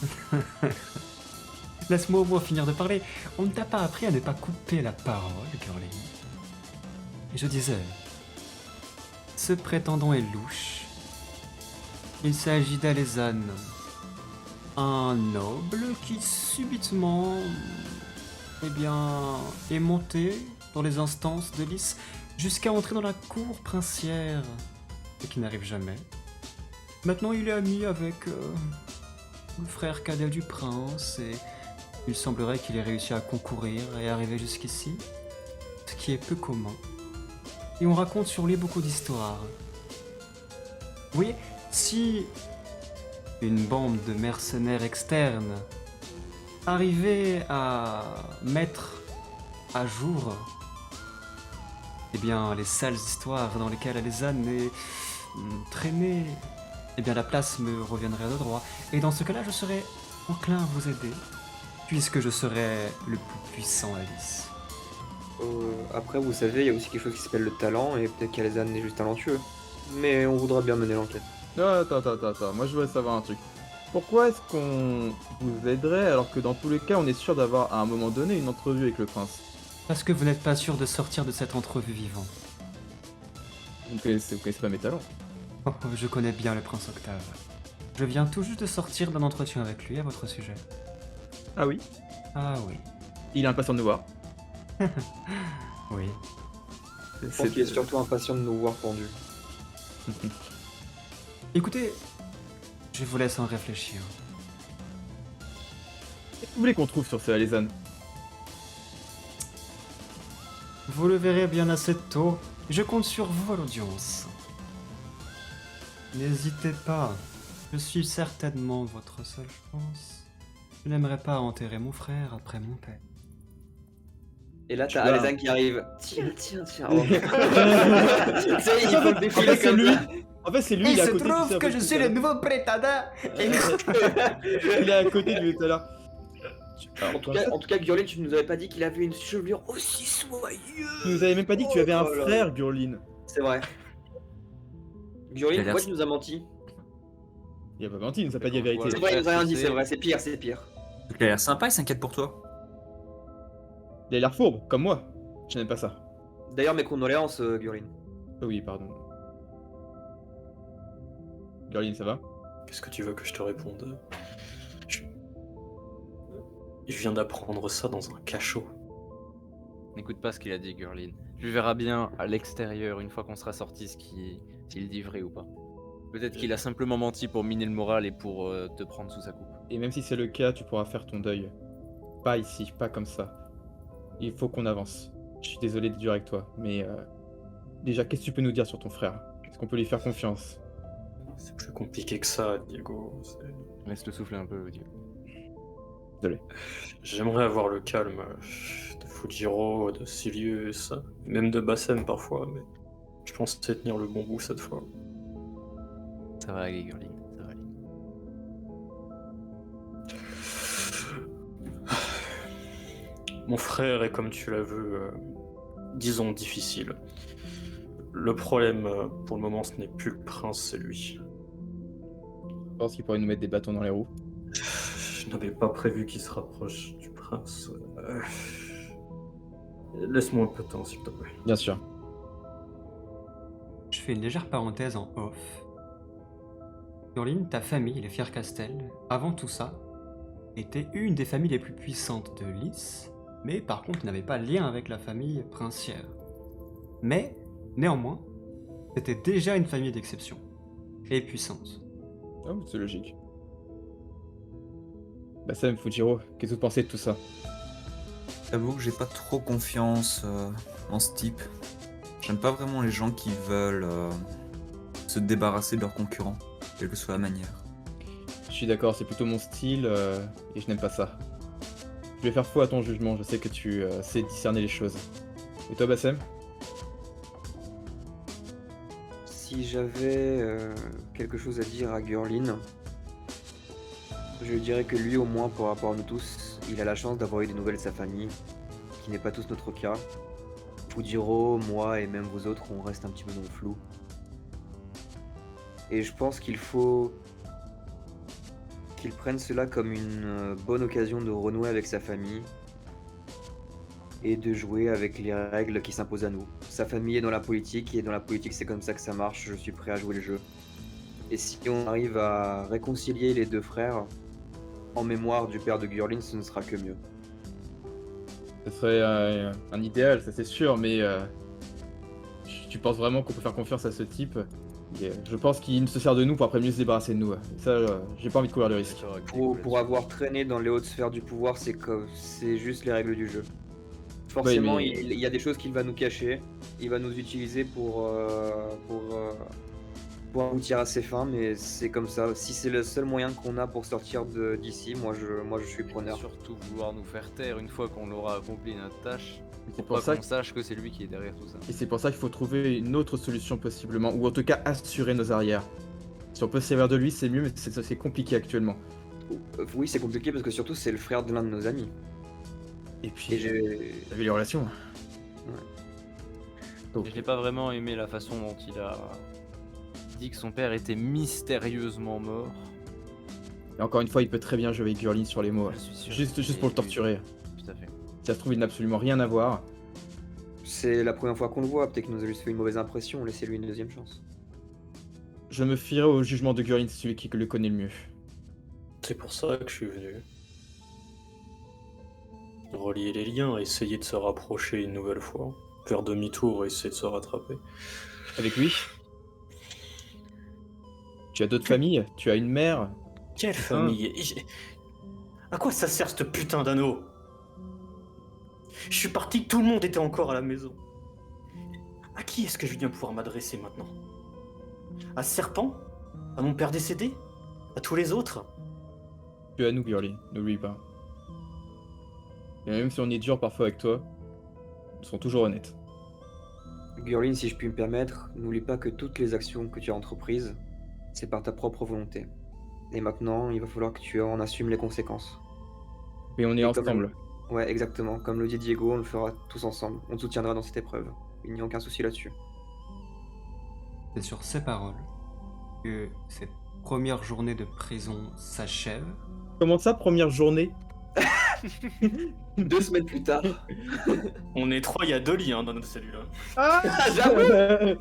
Laisse-moi au moins finir de parler. On ne t'a pas appris à ne pas couper la parole, Gurlin. Et je disais, ce prétendant est louche. Il s'agit d'Alezan, un noble qui subitement, est monté dans les instances de Lys jusqu'à entrer dans la cour princière et qui n'arrive jamais. Maintenant, il est ami avec le frère cadet du prince et il semblerait qu'il ait réussi à concourir et arriver jusqu'ici, ce qui est peu commun. Et on raconte sur lui beaucoup d'histoires. Vous voyez, si une bande de mercenaires externes arrivait à mettre à jour eh bien, les sales histoires dans lesquelles Alezane est traînée, eh bien la place me reviendrait de droit. Et dans ce cas-là, je serais enclin à vous aider, puisque je serais le plus puissant à Lys. Après, vous savez, il y a aussi quelque chose qui s'appelle le talent, et peut-être qu'Alezane est juste talentueux. Mais on voudra bien mener l'enquête. Attends, moi je voudrais savoir un truc. Pourquoi est-ce qu'on vous aiderait alors que dans tous les cas on est sûr d'avoir à un moment donné une entrevue avec le prince? Parce que vous n'êtes pas sûr de sortir de cette entrevue vivant. Vous connaissez pas mes talents. Oh, je connais bien le prince Octave. Je viens tout juste de sortir d'un entretien avec lui à votre sujet. Ah oui? Ah oui. Il est impatient de nous voir. Oui. Je pense qu'il est surtout impatient de nous voir pendus. Écoutez, je vous laisse en réfléchir. Qu'est-ce que vous voulez qu'on trouve sur ce Alezane? Vous le verrez bien assez tôt. Je compte sur vous à l'audience. N'hésitez pas. Je suis certainement votre seule chance. Je n'aimerais pas enterrer mon frère après mon père. Et là, Tu t'as vois. Alezane qui arrive. Tiens. Oh. Tu sais, il faut le défiler c'est comme lui. ça. En fait, c'est lui, il est à côté. tu sais, que à je côté suis tout à le nouveau prétendant. l'heure. Il est à côté du tout à l'heure. En tout cas, Gurlin, tu nous avais pas dit qu'il avait une chevelure aussi soyeuse. Tu nous avais même pas dit que tu avais un Oh là là. frère, Gurlin. C'est vrai. Gurlin, Il a l'air- pourquoi tu nous as menti? Il a pas menti, il nous a pas dit la vérité. C'est vrai, il nous a rien dit, c'est vrai, c'est pire, c'est pire. Il a l'air sympa, il s'inquiète pour toi. Il a l'air fourbe, comme moi. Je n'aime pas ça. D'ailleurs, mes condoléances, Gurlin. Oh oui, pardon. Gurlin, ça va? Qu'est-ce que tu veux que je te réponde? Je viens d'apprendre ça dans un cachot. N'écoute pas ce qu'il a dit, Gurlin. Tu verras bien à l'extérieur, une fois qu'on sera sorti, s'il dit vrai ou pas. Peut-être qu'il a simplement menti pour miner le moral et pour te prendre sous sa coupe. Et même si c'est le cas, tu pourras faire ton deuil. Pas ici, pas comme ça. Il faut qu'on avance. Je suis désolé de dur avec toi, mais déjà, qu'est-ce que tu peux nous dire sur ton frère? Est-ce qu'on peut lui faire confiance? C'est plus compliqué que ça, Diego. Laisse-le souffler un peu, Dieu. J'aimerais avoir le calme de Fujiro, de Silius, même de Bassem parfois, mais je pense tenir le bon bout cette fois. Ça va aller, Gurlin, ça va aller. Mon frère est, comme tu l'as vu, disons difficile. Le problème, pour le moment, ce n'est plus le prince, c'est lui. Je pense qu'il pourrait nous mettre des bâtons dans les roues. Je n'avais pas prévu qu'il se rapproche du prince. Laisse-moi un peu de temps, s'il te plaît. Bien sûr. Je fais une légère parenthèse en off. Gurlin, ta famille, les Fiercastel, avant tout ça, était une des familles les plus puissantes de Lys, mais par contre n'avait pas lien avec la famille princière. Mais, néanmoins, c'était déjà une famille d'exception, et puissante. Ah, c'est logique. Bassem, Fujiro, qu'est-ce que vous pensez de tout ça? J'avoue que j'ai pas trop confiance en ce type. J'aime pas vraiment les gens qui veulent se débarrasser de leurs concurrents, quelle que soit la manière. Je suis d'accord, c'est plutôt mon style, et je n'aime pas ça. Je vais faire foi à ton jugement, je sais que tu sais discerner les choses. Et toi, Bassem? Si j'avais quelque chose à dire à Gurlin, je dirais que lui, au moins, par rapport à nous tous, il a la chance d'avoir eu des nouvelles de sa famille, qui n'est pas tous notre cas. Fujiro, moi et même vous autres, on reste un petit peu dans le flou. Et je pense qu'il faut qu'il prenne cela comme une bonne occasion de renouer avec sa famille et de jouer avec les règles qui s'imposent à nous. Sa famille est dans la politique et dans la politique c'est comme ça que ça marche, je suis prêt à jouer le jeu. Et si on arrive à réconcilier les deux frères, en mémoire du père de Gurlin, ce ne sera que mieux. Ce serait un idéal, ça c'est sûr, mais tu penses vraiment qu'on peut faire confiance à ce type? Et je pense qu'il se sert de nous pour après mieux se débarrasser de nous. Et ça, j'ai pas envie de courir le risque. D'accord avec tes Pour coups avoir là-dessus. traîné dans les hautes sphères du pouvoir, c'est juste les règles du jeu. Forcément, mais- il y a des choses qu'il va nous cacher, il va nous utiliser pour aboutir à ses fins, mais c'est comme ça. Si c'est le seul moyen qu'on a pour sortir d'ici, moi je suis Il va preneur. surtout vouloir nous faire taire une fois qu'on aura accompli notre tâche. C'est Pour pour pas ça qu'on sache que c'est lui qui est derrière tout ça. Et c'est pour ça qu'il faut trouver une autre solution possiblement, ou en tout cas assurer nos arrières. Si on peut se servir de lui, c'est mieux, mais c'est compliqué actuellement. Oui, c'est compliqué parce que surtout c'est le frère de l'un de nos amis. Et puis, Et j'ai. t'as vu les relations. Donc, Je n'ai pas vraiment aimé la façon dont il a dit que son père était mystérieusement mort. et encore une fois, il peut très bien jouer avec Gurlin sur les mots. Je suis sûr Juste qu'il pour le est- torturer. Tout à fait. Si ça se trouve, il n'a absolument rien à voir. C'est la première fois qu'on le voit, peut-être qu'il nous a juste fait une mauvaise impression, laissez-lui une deuxième chance. Je me fierai au jugement de Gurlin, c'est celui qui le connaît le mieux. C'est pour ça que je suis venu. Relier les liens, essayer de se rapprocher une nouvelle fois. Faire demi-tour et essayer de se rattraper. Avec lui Tu as d'autres familles Tu as une mère Quelle famille À quoi ça sert ce putain d'anneau? Je suis parti, tout le monde était encore à la maison. À qui est-ce que je viens pouvoir m'adresser maintenant? À ce serpent? À mon père décédé? À tous les autres? Tu es à nous, Gurlin, n'oublie pas. Et même si on est dur parfois avec toi, nous serons toujours honnêtes. Gurlin, si je puis me permettre, n'oublie pas que toutes les actions que tu as entreprises, c'est par ta propre volonté. Et maintenant, il va falloir que tu en assumes les conséquences. Mais on est Et comme ensemble. Ouais, exactement. Comme le dit Diego, on le fera tous ensemble. On te soutiendra dans cette épreuve. Il n'y a aucun souci là-dessus. C'est sur ces paroles que cette première journée de prison s'achève. Comment ça, première journée 2 semaines plus tard. On est 3, il y a 2 lits dans notre cellule. Ah J'avoue.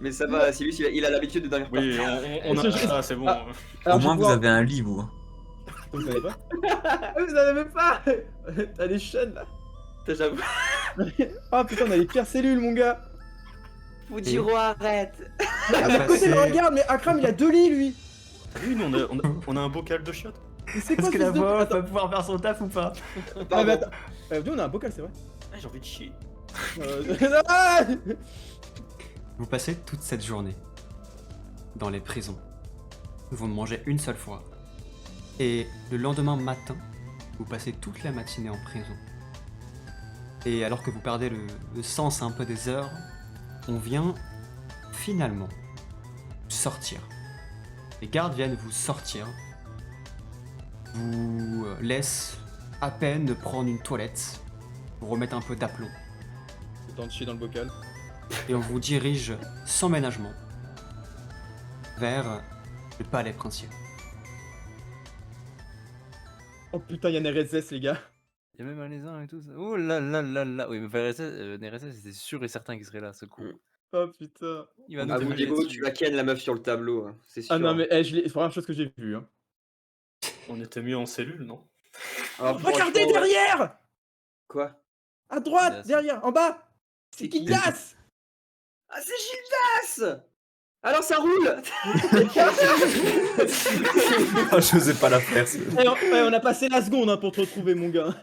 Mais ça va, Sylvus, il a l'habitude de dormir par Oui, terre. on a ça, c'est bon. Ah. Au moins, vous avez un lit, vous. Vous savez pas Vous savez même pas T'as des chaînes là. J'avoue. Ah putain, on a les pires cellules, mon gars. Fujiro, arrête. Ah, mais à côté, regarde, mais Akram il a 2 lits lui. Oui, nous on a un bocal de chiottes. Mais c'est quoi Est-ce que ce la de- voix Attends. va pouvoir faire son taf ou pas? Ah, mais attends. Nous on a un bocal, c'est vrai. Ah, j'ai envie de chier. Ah Vous passez toute cette journée dans les prisons. Vous ne mangez une seule fois. Et le lendemain matin, vous passez toute la matinée en prison. Et alors que vous perdez le sens un peu des heures, on vient finalement sortir. Les gardes viennent vous sortir, vous laissent à peine prendre une toilette, vous remettre un peu d'aplomb, Le temps de chier dans le bocal. et on vous dirige sans ménagement vers le palais princier. Oh putain, y'a Nereses, les gars. Il y a même un lézard et tout ça. Oh là là là là. Oui, mais NRSS, c'était sûr et certain qu'il serait là, ce con. Oh putain. Il va nous Avoue, terminer Diego, dessus. tu la kennes la meuf sur le tableau, hein, c'est sûr. Ah non, mais c'est la première chose que j'ai vue. Hein. On était mieux en cellule, non? Alors, Regardez franchement, derrière. Quoi? À droite, Yes. derrière, en bas. C'est C'est qui? Gildas. Ah, c'est Gildas! Alors ça roule! Ah, je n'osais pas la faire. On a passé la seconde hein, pour te retrouver, mon gars.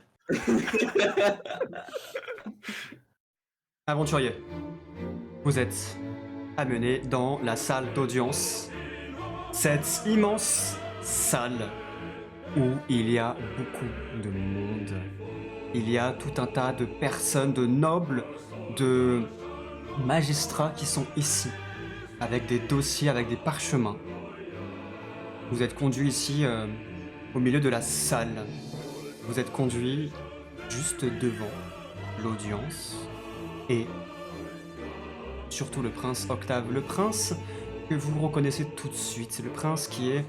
Aventurier, vous êtes amené dans la salle d'audience. Cette immense salle où il y a beaucoup de monde. Il y a tout un tas de personnes, de nobles, de magistrats qui sont ici, avec des dossiers, avec des parchemins. Vous êtes conduit ici au milieu de la salle. Vous êtes conduit juste devant l'audience et surtout le prince Octave. Le prince que vous reconnaissez tout de suite, c'est le prince qui est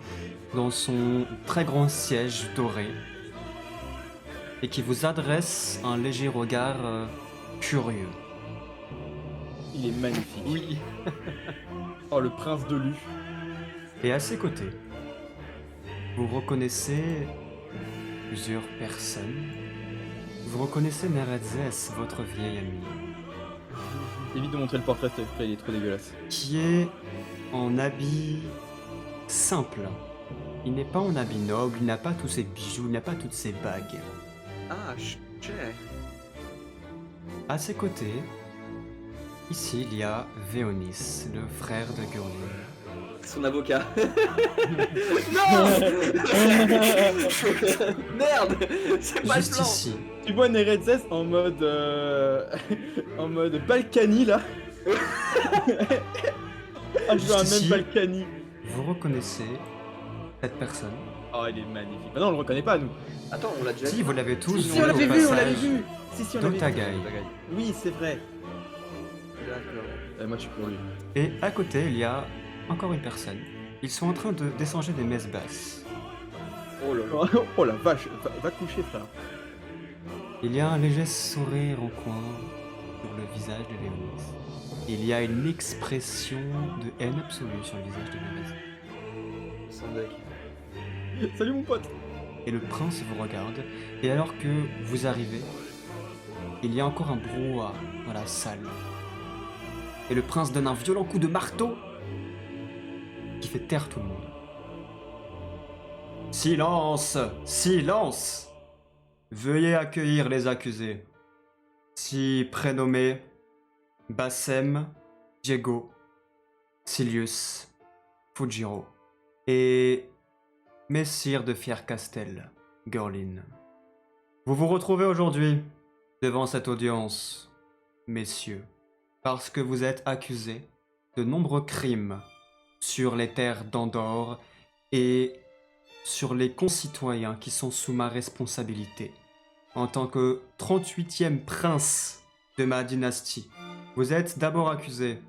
dans son très grand siège doré et qui vous adresse un léger regard curieux. Il est magnifique. Oui. Oh, le prince de Lu. Et à ses côtés, vous reconnaissez plusieurs personnes. Vous reconnaissez Neretzes, votre vieil ami. Évite de montrer le portrait, s'il te plaît, il est trop dégueulasse. qui est en habit simple. Il n'est pas en habit noble, il n'a pas tous ses bijoux, il n'a pas toutes ses bagues. Ah, j'ai. À ses côtés, ici, il y a Véonis, le frère de Gurlin. Son avocat. Non. Merde. C'est pas le Juste plan. ici, Tu vois Nerezes en mode en mode Balkany là. Ah, je veux un Juste ici. même Balkany. vous reconnaissez cette personne. Oh, il est magnifique. Bah non, on le reconnaît pas nous. Attends, on l'a déjà Si, vu. vous l'avez tous Si, vu on au l'avait vu, on l'avait passage vu. Si, on l'avait vu. d'Otagai. Oui, c'est vrai. D'accord. Moi, je suis pour lui. Et à côté, il y a encore une personne. Ils sont en train d'échanger des messes basses. Oh là là. Oh la vache, va te coucher, frère. Il y a un léger sourire en coin sur le visage de Véonis. Il y a une expression de haine absolue sur le visage de Véonis. Sans deck. Salut mon pote. Et le prince vous regarde, et alors que vous arrivez, il y a encore un brouhaha dans la salle. Et le prince donne un violent coup de marteau qui fait taire tout le monde. Silence! Silence! Veuillez accueillir les accusés. Si prénommés Bassem, Diego, Silius, Fujiro et Messire de Fiercastel, Gurlin. Vous vous retrouvez aujourd'hui devant cette audience, messieurs, parce que vous êtes accusés de nombreux crimes sur les terres d'Andorre et sur les concitoyens qui sont sous ma responsabilité. En tant que 38e prince de ma dynastie, vous êtes d'abord accusé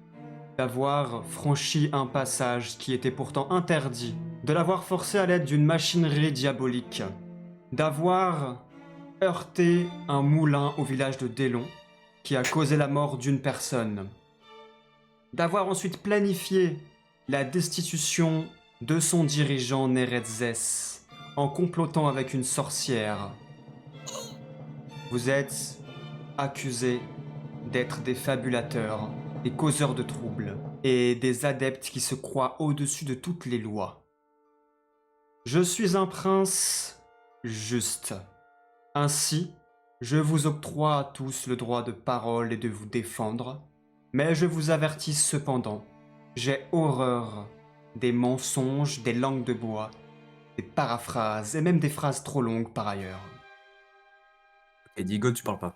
d'avoir franchi un passage qui était pourtant interdit, de l'avoir forcé à l'aide d'une machinerie diabolique, d'avoir heurté un moulin au village de Délon qui a causé la mort d'une personne, d'avoir ensuite planifié la destitution de son dirigeant Nerezes en complotant avec une sorcière. Vous êtes accusés d'être des fabulateurs, des causeurs de troubles et des adeptes qui se croient au-dessus de toutes les lois. Je suis un prince juste. Ainsi, je vous octroie à tous le droit de parole et de vous défendre, mais je vous avertis cependant, j'ai horreur des mensonges, des langues de bois, des paraphrases et même des phrases trop longues par ailleurs. Et Diego, tu parles pas.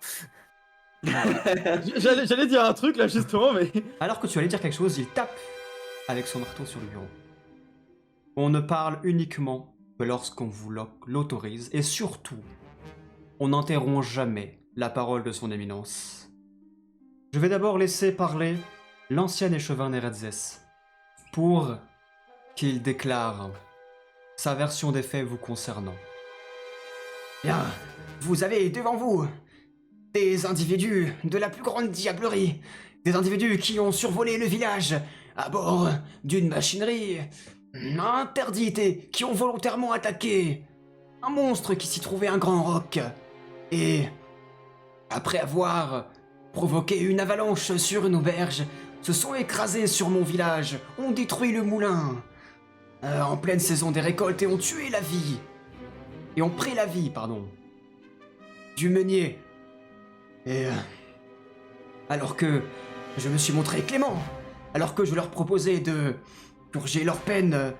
J'allais dire un truc là justement, mais. Alors que tu allais dire quelque chose, il tape avec son marteau sur le bureau. On ne parle uniquement que lorsqu'on vous l'autorise, et surtout, on n'interrompt jamais la parole de son éminence. Je vais d'abord laisser parler l'ancien échevin Nerezes pour qu'il déclare sa version des faits vous concernant. Bien, vous avez devant vous des individus de la plus grande diablerie, des individus qui ont survolé le village à bord d'une machinerie interdite et qui ont volontairement attaqué un monstre qui s'y trouvait un grand roc. Et après avoir provoqué une avalanche sur une auberge, se sont écrasés sur mon village, ont détruit le moulin en pleine saison des récoltes et ont tué la vie. Et ont pris la vie, pardon, du meunier. Et alors que je me suis montré clément, alors que je leur proposais de purger leur peine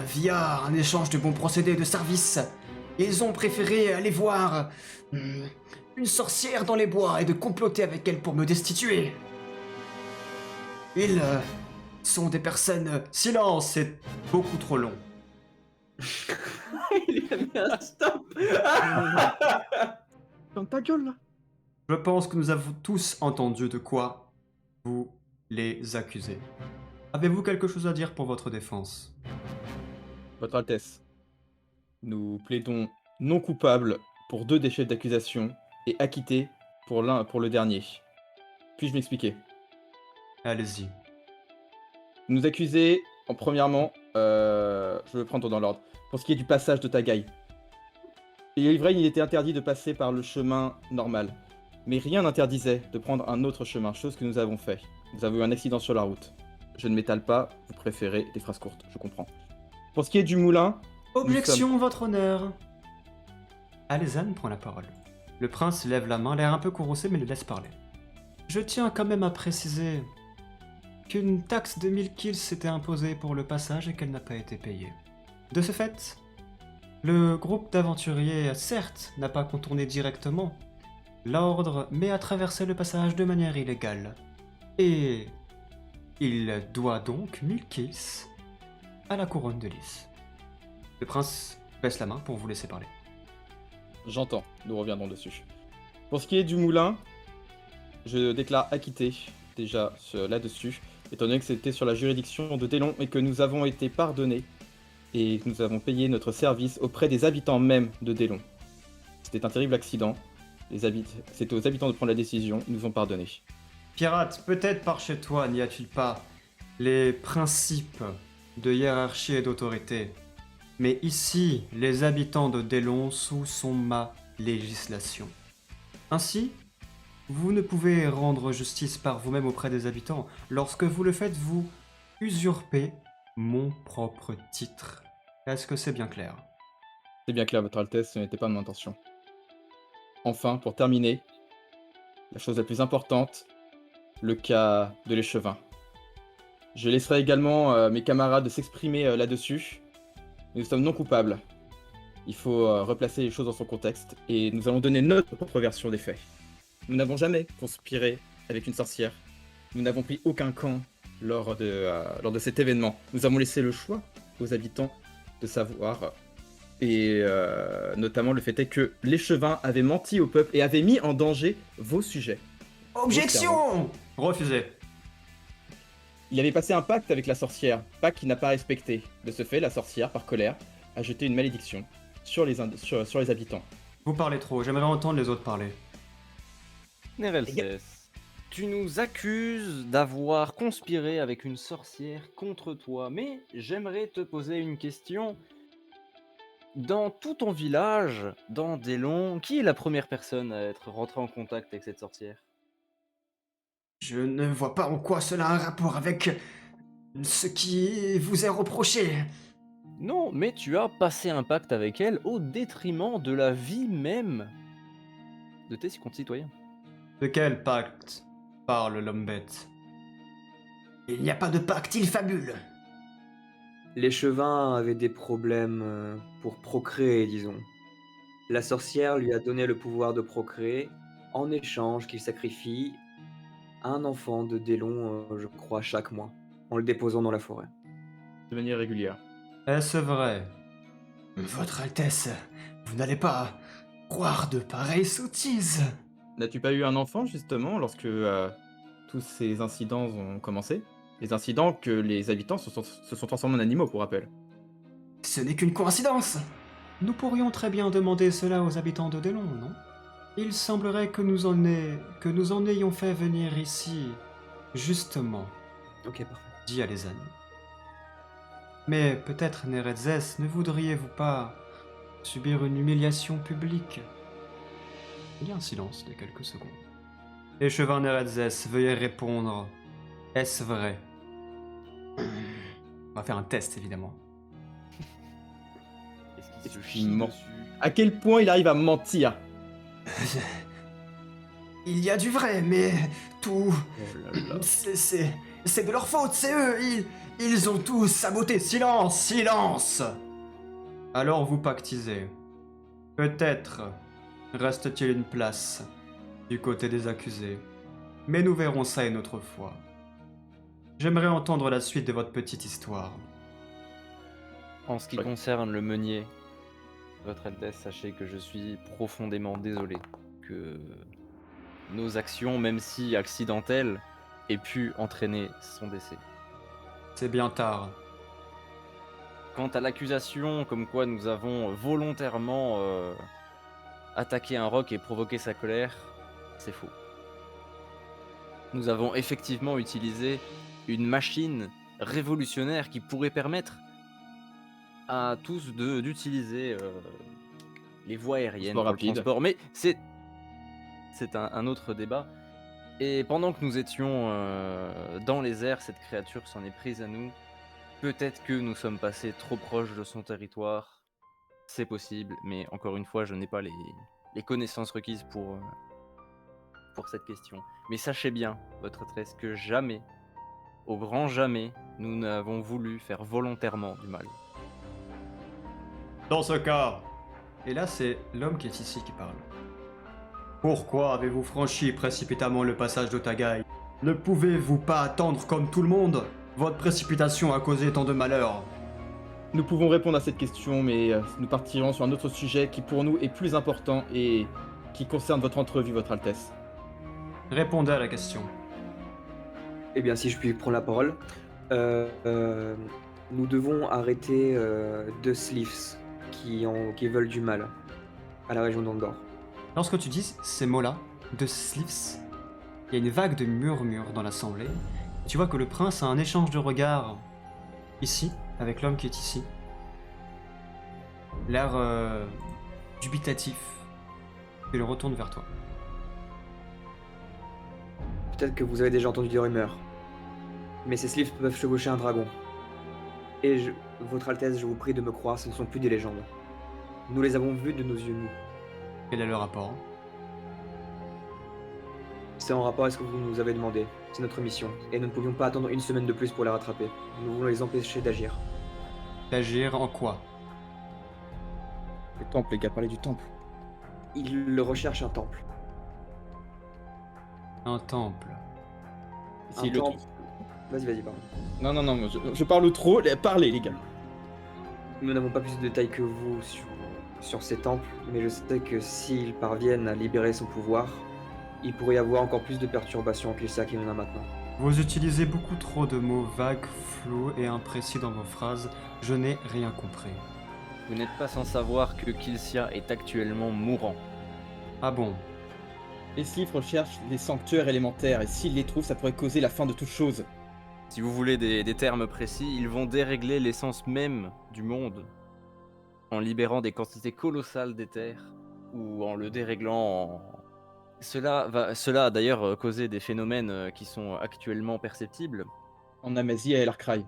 via un échange de bons procédés de service, ils ont préféré aller voir une sorcière dans les bois et de comploter avec elle pour me destituer. Ils sont des personnes... Silence, c'est beaucoup trop long. Il a mis un stop. Dans ta gueule là. Je pense que nous avons tous entendu de quoi vous les accusez. Avez-vous quelque chose à dire pour votre défense? Votre Altesse, nous plaidons non coupable pour 2 des chefs d'accusation et acquittés pour le dernier. Puis-je m'expliquer? Allez-y. Nous accuser, premièrement, je vais prendre dans l'ordre, pour ce qui est du passage de Tagai. Il est vrai, il était interdit de passer par le chemin normal, mais rien n'interdisait de prendre un autre chemin, chose que nous avons fait. Vous avez eu un accident sur la route. Je ne m'étale pas, vous préférez des phrases courtes, je comprends. Pour ce qui est du moulin, Objection, votre honneur. Alezane prend la parole. Le prince lève la main, l'air un peu courroucé, mais le laisse parler. Je tiens quand même à préciser qu'une taxe de 1000 kills s'était imposée pour le passage et qu'elle n'a pas été payée. De ce fait, le groupe d'aventuriers, certes, n'a pas contourné directement l'ordre, mais a traversé le passage de manière illégale. Et il doit donc 1000 kills à la couronne de Lys. Le prince baisse la main pour vous laisser parler. j'entends, nous reviendrons dessus. Pour ce qui est du moulin, je déclare acquitté déjà là-dessus, étant donné que c'était sur la juridiction de Délon et que nous avons été pardonnés et que nous avons payé notre service auprès des habitants même de Délon. C'était un terrible accident, c'était aux habitants de prendre la décision, ils nous ont pardonné. Pirate, peut-être par chez toi n'y a-t-il pas les principes de hiérarchie et d'autorité. Mais ici, les habitants de Délon sous ma législation. Ainsi, vous ne pouvez rendre justice par vous-même auprès des habitants. Lorsque vous le faites, vous usurpez mon propre titre. Est-ce que c'est bien clair? C'est bien clair, Votre Altesse, ce n'était pas mon intention. Enfin, pour terminer, la chose la plus importante, le cas de l'échevin. Je laisserai également mes camarades s'exprimer là-dessus. Nous sommes non coupables. Il faut replacer les choses dans son contexte et nous allons donner notre propre version des faits. Nous n'avons jamais conspiré avec une sorcière. Nous n'avons pris aucun camp lors de cet événement. Nous avons laissé le choix aux habitants de savoir. Et notamment le fait est que l'échevin avait menti au peuple et avait mis en danger vos sujets. Objection! Refusé. Il avait passé un pacte avec la sorcière, pacte qu'il n'a pas respecté. De ce fait, la sorcière, par colère, a jeté une malédiction sur les habitants. Vous parlez trop, j'aimerais entendre les autres parler. Nerelses, tu nous accuses d'avoir conspiré avec une sorcière contre toi, mais j'aimerais te poser une question. Dans tout ton village, dans Délon, qui est la première personne à être rentrée en contact avec cette sorcière? Je ne vois pas en quoi cela a un rapport avec ce qui vous est reproché. Non, mais tu as passé un pacte avec elle au détriment de la vie même de tes concitoyens. De quel pacte parle l'homme bête? Il n'y a pas de pacte, il fabule. L'échevin avait des problèmes pour procréer, disons. La sorcière lui a donné le pouvoir de procréer, en échange qu'il sacrifie un enfant de Délon, je crois, chaque mois, en le déposant dans la forêt. De manière régulière. Est-ce vrai? Votre Altesse, vous n'allez pas croire de pareilles sottises. N'as-tu pas eu un enfant, justement, lorsque tous ces incidents ont commencé? Les incidents que les habitants se sont transformés en animaux, pour rappel. Ce n'est qu'une coïncidence. Nous pourrions très bien demander cela aux habitants de Délon, non? Il semblerait que nous en ayons fait venir ici, justement, Ok, parfait. dit Alezane. Mais peut-être, Nerezes, ne voudriez-vous pas subir une humiliation publique? Il y a un silence de quelques secondes. Échevin Nerezes, veuillez répondre. Est-ce vrai? On va faire un test, évidemment. Est-ce qu'il se Il chie ment. dessus? À quel point il arrive à mentir? Il y a du vrai, mais tout... Oh là là. C'est de leur faute, c'est eux. Ils ont tous saboté. Silence, silence! Alors vous pactisez. Peut-être reste-t-il une place du côté des accusés. Mais nous verrons ça une autre fois. J'aimerais entendre la suite de votre petite histoire. En ce qui concerne le meunier, Votre Altesse, sachez que je suis profondément désolé que nos actions, même si accidentelles, aient pu entraîner son décès. C'est bien tard. Quant à l'accusation comme quoi nous avons volontairement attaqué un roc et provoqué sa colère, c'est faux. Nous avons effectivement utilisé une machine révolutionnaire qui pourrait permettre à tous d'utiliser les voies aériennes Transport pour le rapide. transport. Mais c'est un autre débat. Et pendant que nous étions dans les airs, cette créature s'en est prise à nous. Peut-être que nous sommes passés trop proches de son territoire. C'est possible, mais encore une fois, je n'ai pas les connaissances requises pour cette question. Mais sachez bien, votre Altesse, que jamais, au grand jamais, nous n'avons voulu faire volontairement du mal. Dans ce cas, et là c'est l'homme qui est ici qui parle. Pourquoi avez-vous franchi précipitamment le passage d'Otagai? Ne pouvez-vous pas attendre comme tout le monde? Votre précipitation a causé tant de malheur. Nous pouvons répondre à cette question, mais nous partirons sur un autre sujet qui pour nous est plus important et qui concerne votre entrevue, votre Altesse. Répondez à la question. Eh bien, si je puis prendre la parole, nous devons arrêter deux Sleeves qui veulent du mal à la région d'Angor. Lorsque tu dis ces mots-là, de Sleeves, il y a une vague de murmures dans l'assemblée. Tu vois que le prince a un échange de regards ici, avec l'homme qui est ici. L'air dubitatif. Il retourne vers toi. Peut-être que vous avez déjà entendu des rumeurs, mais ces Sleeves peuvent chevaucher un dragon. Et votre Altesse, je vous prie de me croire, ce ne sont plus des légendes. Nous les avons vus de nos yeux nus. Quel est le rapport? C'est en rapport avec ce que vous nous avez demandé. C'est notre mission, et nous ne pouvions pas attendre une semaine de plus pour les rattraper. Nous voulons les empêcher d'agir. D'agir en quoi? Le temple, les gars, parlez du temple. Ils recherchent un temple. Un temple. Si, Un le temple. Vas-y, pardon. Non, je parle trop, parlez les gars. Nous n'avons pas plus de détails que vous sur ces temples, mais je sais que s'ils parviennent à libérer son pouvoir, il pourrait y avoir encore plus de perturbations qu'il y en a maintenant. Vous utilisez beaucoup trop de mots vagues, flous et imprécis dans vos phrases. Je n'ai rien compris. Vous n'êtes pas sans savoir que Kilcia est actuellement mourant. Ah bon? Les Sleeves recherchent des sanctuaires élémentaires, et s'ils les trouvent, ça pourrait causer la fin de toute chose. Si vous voulez des termes précis, ils vont dérégler l'essence même du monde en libérant des quantités colossales d'éther ou en le déréglant en... Cela a d'ailleurs causé des phénomènes qui sont actuellement perceptibles. En Amazie et à Elarkraï.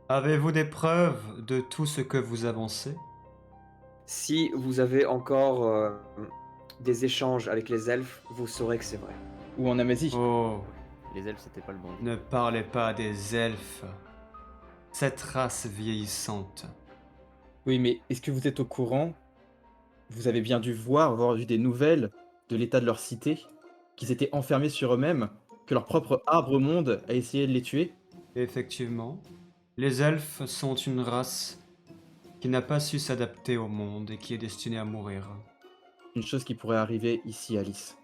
Avez-vous des preuves de tout ce que vous avancez? Si vous avez encore des échanges avec les elfes, vous saurez que c'est vrai. Ou en Amazie. Oh, Les elfes, c'était pas le bon. ne parlez pas des elfes. Cette race vieillissante. Oui, mais est-ce que vous êtes au courant? Vous avez bien dû avoir vu des nouvelles de l'état de leur cité, qu'ils étaient enfermés sur eux-mêmes, que leur propre arbre-monde a essayé de les tuer? Effectivement, les elfes sont une race qui n'a pas su s'adapter au monde et qui est destinée à mourir. Une chose qui pourrait arriver ici, Alice.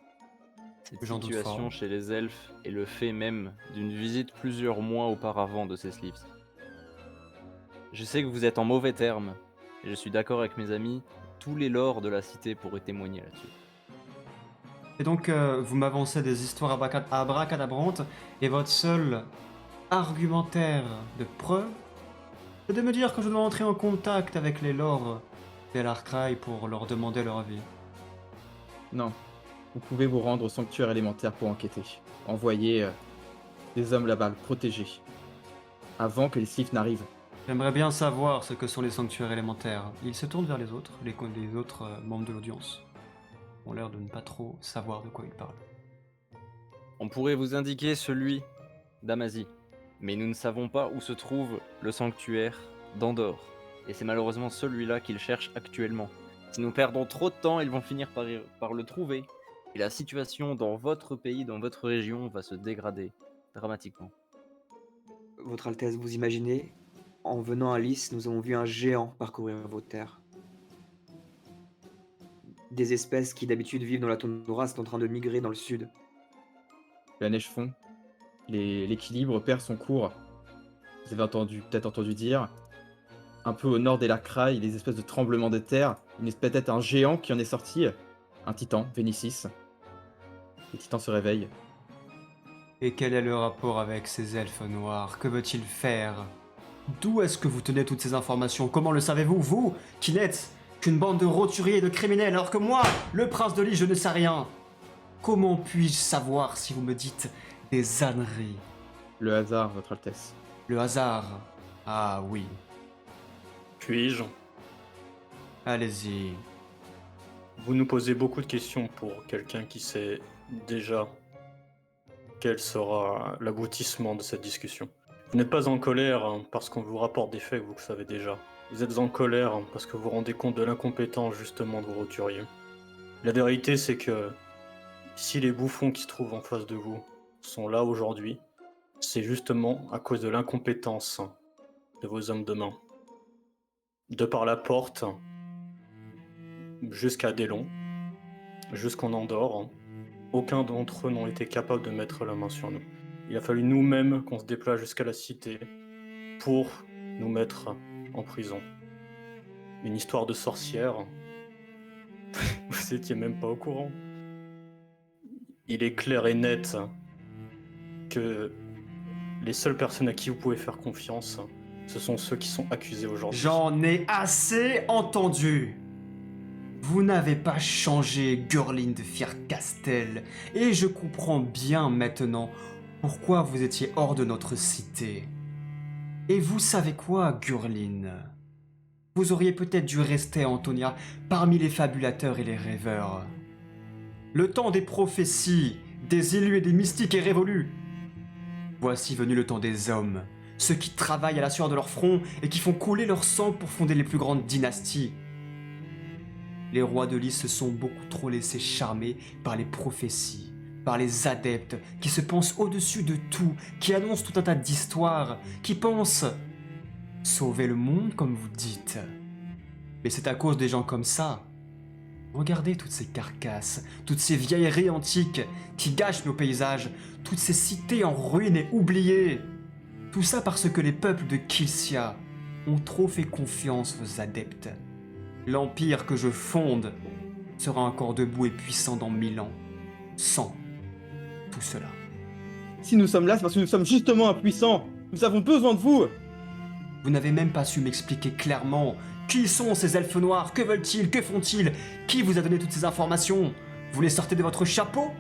Cette J'en doute situation fort. chez les elfes est le fait même d'une visite plusieurs mois auparavant de ces Sleeves. Je sais que vous êtes en mauvais termes, et je suis d'accord avec mes amis, tous les lords de la cité pourraient témoigner là-dessus. Et donc, vous m'avancez des histoires abracadabrantes, et votre seul argumentaire de preuve, c'est de me dire que je dois entrer en contact avec les lords d'Elarkraï pour leur demander leur avis. Non. Vous pouvez vous rendre au sanctuaire élémentaire pour enquêter. Envoyer des hommes là-bas, le protéger. Avant que les Sleeves n'arrivent. J'aimerais bien savoir ce que sont les sanctuaires élémentaires. Il se tourne vers les autres membres de l'audience. Ont l'air de ne pas trop savoir de quoi ils parlent. On pourrait vous indiquer celui d'Amazie, mais nous ne savons pas où se trouve le sanctuaire d'Andor. Et c'est malheureusement celui-là qu'ils cherchent actuellement. Si nous perdons trop de temps, ils vont finir par le trouver. Et la situation dans votre pays, dans votre région, va se dégrader dramatiquement. Votre Altesse, vous imaginez, en venant à Lys, nous avons vu un géant parcourir vos terres. Des espèces qui d'habitude vivent dans la toundra sont en train de migrer dans le sud. La neige fond. L'équilibre perd son cours. Vous avez peut-être entendu dire, un peu au nord d'Elarkraï, des espèces de tremblements de terre, peut-être un géant qui en est sorti, un titan, Vénicis. Le titan se réveille. Et quel est le rapport avec ces elfes noirs? Que veut-il faire? D'où est-ce que vous tenez toutes ces informations? Comment le savez-vous, vous, qui n'êtes qu'une bande de roturiers et de criminels, alors que moi, le prince de Lys, je ne sais rien? Comment puis-je savoir si vous me dites des âneries? Le hasard, Votre Altesse. Le hasard. Ah oui. Puis-je? Allez-y. Vous nous posez beaucoup de questions pour quelqu'un qui sait déjà quel sera l'aboutissement de cette discussion. Vous n'êtes pas en colère parce qu'on vous rapporte des faits que vous savez déjà. Vous êtes en colère parce que vous vous rendez compte de l'incompétence justement de vos roturiers. La vérité, c'est que si les bouffons qui se trouvent en face de vous sont là aujourd'hui, c'est justement à cause de l'incompétence de vos hommes de main. De par la porte, jusqu'à Délon, jusqu'en Andorre, aucun d'entre eux n'ont été capables de mettre la main sur nous. Il a fallu nous-mêmes qu'on se déploie jusqu'à la cité pour nous mettre en prison. Une histoire de sorcière. Vous étiez même pas au courant. Il est clair et net que les seules personnes à qui vous pouvez faire confiance, ce sont ceux qui sont accusés aujourd'hui. J'en ai assez entendu. Vous n'avez pas changé Gurlin de Fircastel, et je comprends bien maintenant pourquoi vous étiez hors de notre cité. Et vous savez quoi, Gurlin? Vous auriez peut-être dû rester à Antonia parmi les fabulateurs et les rêveurs. Le temps des prophéties, des élus et des mystiques est révolu. Voici venu le temps des hommes, ceux qui travaillent à la sueur de leur front et qui font couler leur sang pour fonder les plus grandes dynasties. Les rois de l'Is se sont beaucoup trop laissés charmer par les prophéties, par les adeptes qui se pensent au-dessus de tout, qui annoncent tout un tas d'histoires, qui pensent sauver le monde comme vous dites. Mais c'est à cause des gens comme ça. Regardez toutes ces carcasses, toutes ces vieilleries antiques qui gâchent nos paysages, toutes ces cités en ruine et oubliées. Tout ça parce que les peuples de Kilcia ont trop fait confiance aux adeptes. L'empire que je fonde sera encore debout et puissant dans 1000 ans, sans tout cela. Si nous sommes là, c'est parce que nous sommes justement impuissants. Nous avons besoin de vous. Vous n'avez même pas su m'expliquer clairement qui sont ces elfes noirs, que veulent-ils, que font-ils, qui vous a donné toutes ces informations? Vous les sortez de votre chapeau?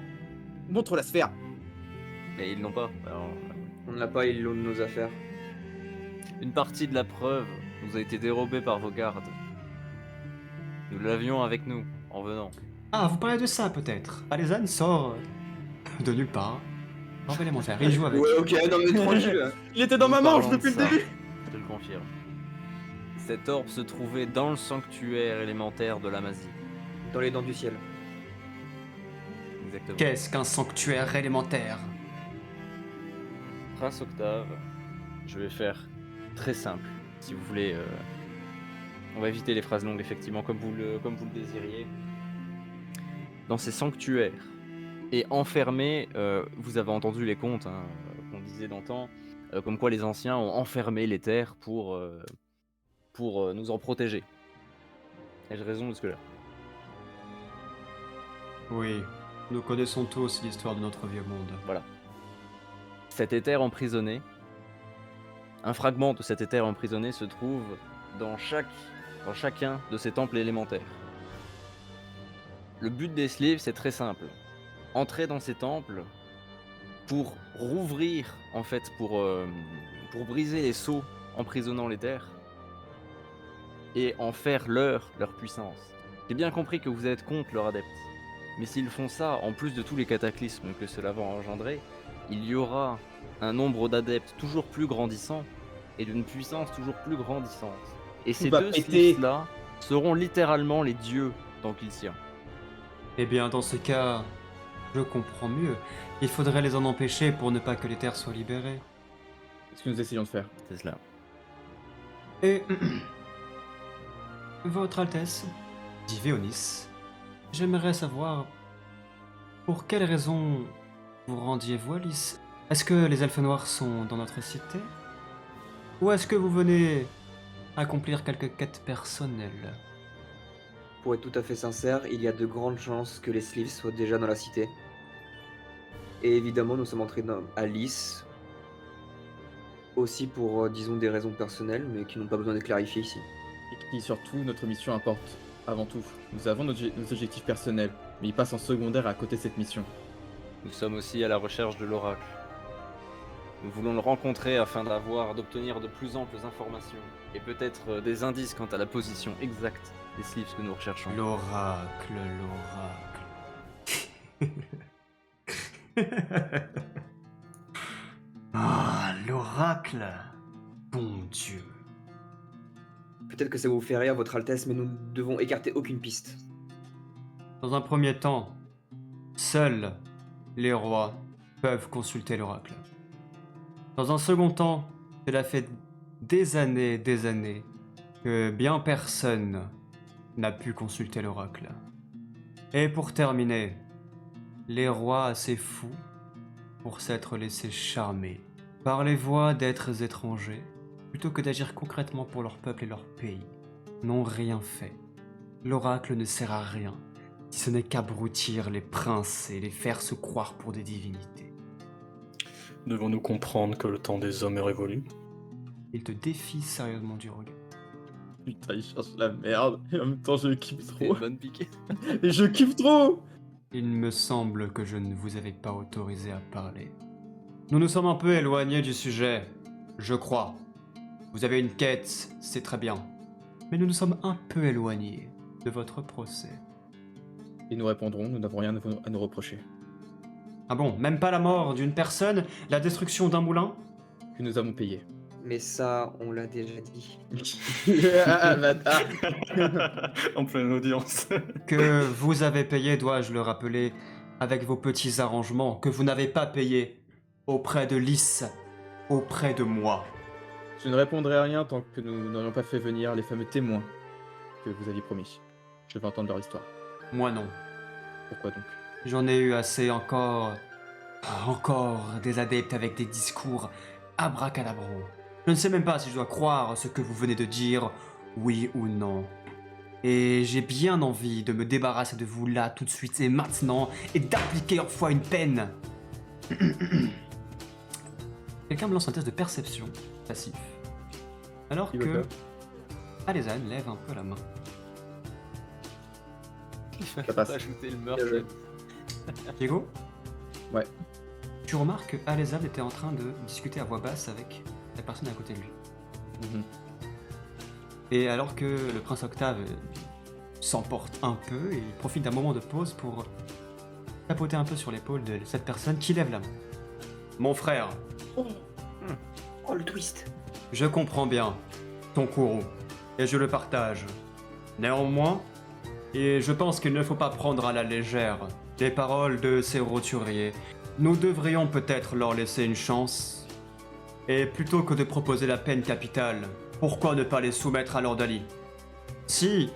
Montre la sphère. Mais ils l'ont pas. Alors, On ne l'a pas, ils l'ont de nos affaires. une partie de la preuve nous a été dérobée par vos gardes. Nous l'avions avec nous en venant. Ah, vous parlez de ça peut-être. Alezan sort de nulle part. Envoie l'élémentaire, il joue avec. Ouais, ok, non mais tranquille. Il était dans ma manche Parlons depuis de le ça, début. Je te le confirme. Cet orbe se trouvait dans le sanctuaire élémentaire de l'Amazie. Dans les dents du ciel. Exactement. Qu'est-ce qu'un sanctuaire élémentaire? Prince Octave, je vais faire très simple, si vous voulez. On va éviter les phrases longues, effectivement, comme vous le désiriez. Dans ces sanctuaires, et enfermés, vous avez entendu les contes qu'on disait d'antan, comme quoi les anciens ont enfermé les terres pour nous en protéger. Ai-je raison jusque-là? Oui, nous connaissons tous l'histoire de notre vieux monde. Voilà. Cet éther emprisonné, un fragment de cet éther emprisonné se trouve dans chacun de ces temples élémentaires. Le but des sleeves, c'est très simple. Entrer dans ces temples pour rouvrir, en fait, pour briser les sceaux emprisonnant l'éther et en faire leur puissance. J'ai bien compris que vous êtes contre leurs adeptes. Mais s'ils font ça, en plus de tous les cataclysmes que cela va engendrer, il y aura un nombre d'adeptes toujours plus grandissant et d'une puissance toujours plus grandissante. Et ces va deux péter. sleeves-là seront littéralement les dieux dans Kilcia. Eh bien, dans ce cas, je comprends mieux. Il faudrait les en empêcher pour ne pas que les terres soient libérées. C'est ce que nous essayons de faire. C'est cela. Et... Votre Altesse, dit Véonis, j'aimerais savoir pour quelle raison vous rendiez-vous à Lys? Est-ce que les elfes noirs sont dans notre cité? Ou est-ce que vous venez accomplir quelques quêtes personnelles? Pour être tout à fait sincère, il y a de grandes chances que les Sleeves soient déjà dans la cité. Et évidemment, nous sommes entrés à Lys. Aussi pour, disons, des raisons personnelles, mais qui n'ont pas besoin d'être clarifiées ici. Et qui surtout, notre mission importe avant tout. Nous avons nos objectifs personnels. Mais il passe en secondaire à côté de cette mission. Nous sommes aussi à la recherche de l'oracle. Nous voulons le rencontrer afin d'obtenir de plus amples informations et peut-être des indices quant à la position exacte des sleeves que nous recherchons. L'oracle. Ah, l'oracle. Bon Dieu. Peut-être que ça vous fait rire, Votre Altesse, mais nous ne devons écarter aucune piste. Dans un premier temps, seuls les rois peuvent consulter l'oracle. Dans un second temps, cela fait des années que bien personne n'a pu consulter l'oracle. Et pour terminer, les rois assez fous pour s'être laissés charmer par les voix d'êtres étrangers, plutôt que d'agir concrètement pour leur peuple et leur pays, n'ont rien fait. L'oracle ne sert à rien, si ce n'est qu'abrutir les princes et les faire se croire pour des divinités. Devons-nous comprendre que le temps des hommes est révolu? Il te défie sérieusement du regard. Putain, il cherche la merde. Et en même temps, je kiffe C'est trop. une bonne piquée. Et je kiffe trop. Il me semble que je ne vous avais pas autorisé à parler. Nous nous sommes un peu éloignés du sujet, je crois. Vous avez une quête, c'est très bien. Mais nous nous sommes un peu éloignés de votre procès. Et nous répondrons, nous n'avons rien à nous reprocher. Ah bon, même pas la mort d'une personne, la destruction d'un moulin? Que nous avons payé. Mais ça, on l'a déjà dit. Ah, bâtard. En pleine audience. Que vous avez payé, dois-je le rappeler, avec vos petits arrangements, que vous n'avez pas payé auprès de Lys, auprès de moi. Je ne répondrai à rien tant que nous n'aurions pas fait venir les fameux témoins que vous aviez promis. Je veux entendre leur histoire. Moi non. Pourquoi donc? J'en ai eu assez encore des adeptes avec des discours abracadabros. Je ne sais même pas si je dois croire ce que vous venez de dire, oui ou non. Et j'ai bien envie de me débarrasser de vous là, tout de suite et maintenant, et d'appliquer enfin une peine. Quelqu'un me lance un test de perception passif. Alors Qui veut que faire Alezane lève un peu la main. Il passe. faut ajouter le meurtre. Diego? Ouais. Tu remarques que Alezane était en train de discuter à voix basse avec la personne à côté de lui. Mhm. Et alors que le prince Octave s'emporte un peu, et il profite d'un moment de pause pour tapoter un peu sur l'épaule de cette personne qui lève la main. Mon frère, Oh, le twist. je comprends bien ton courroux, et je le partage. Néanmoins, et je pense qu'il ne faut pas prendre à la légère les paroles de ces roturiers. Nous devrions peut-être leur laisser une chance. Et plutôt que de proposer la peine capitale, pourquoi ne pas les soumettre à l'ordalie? Si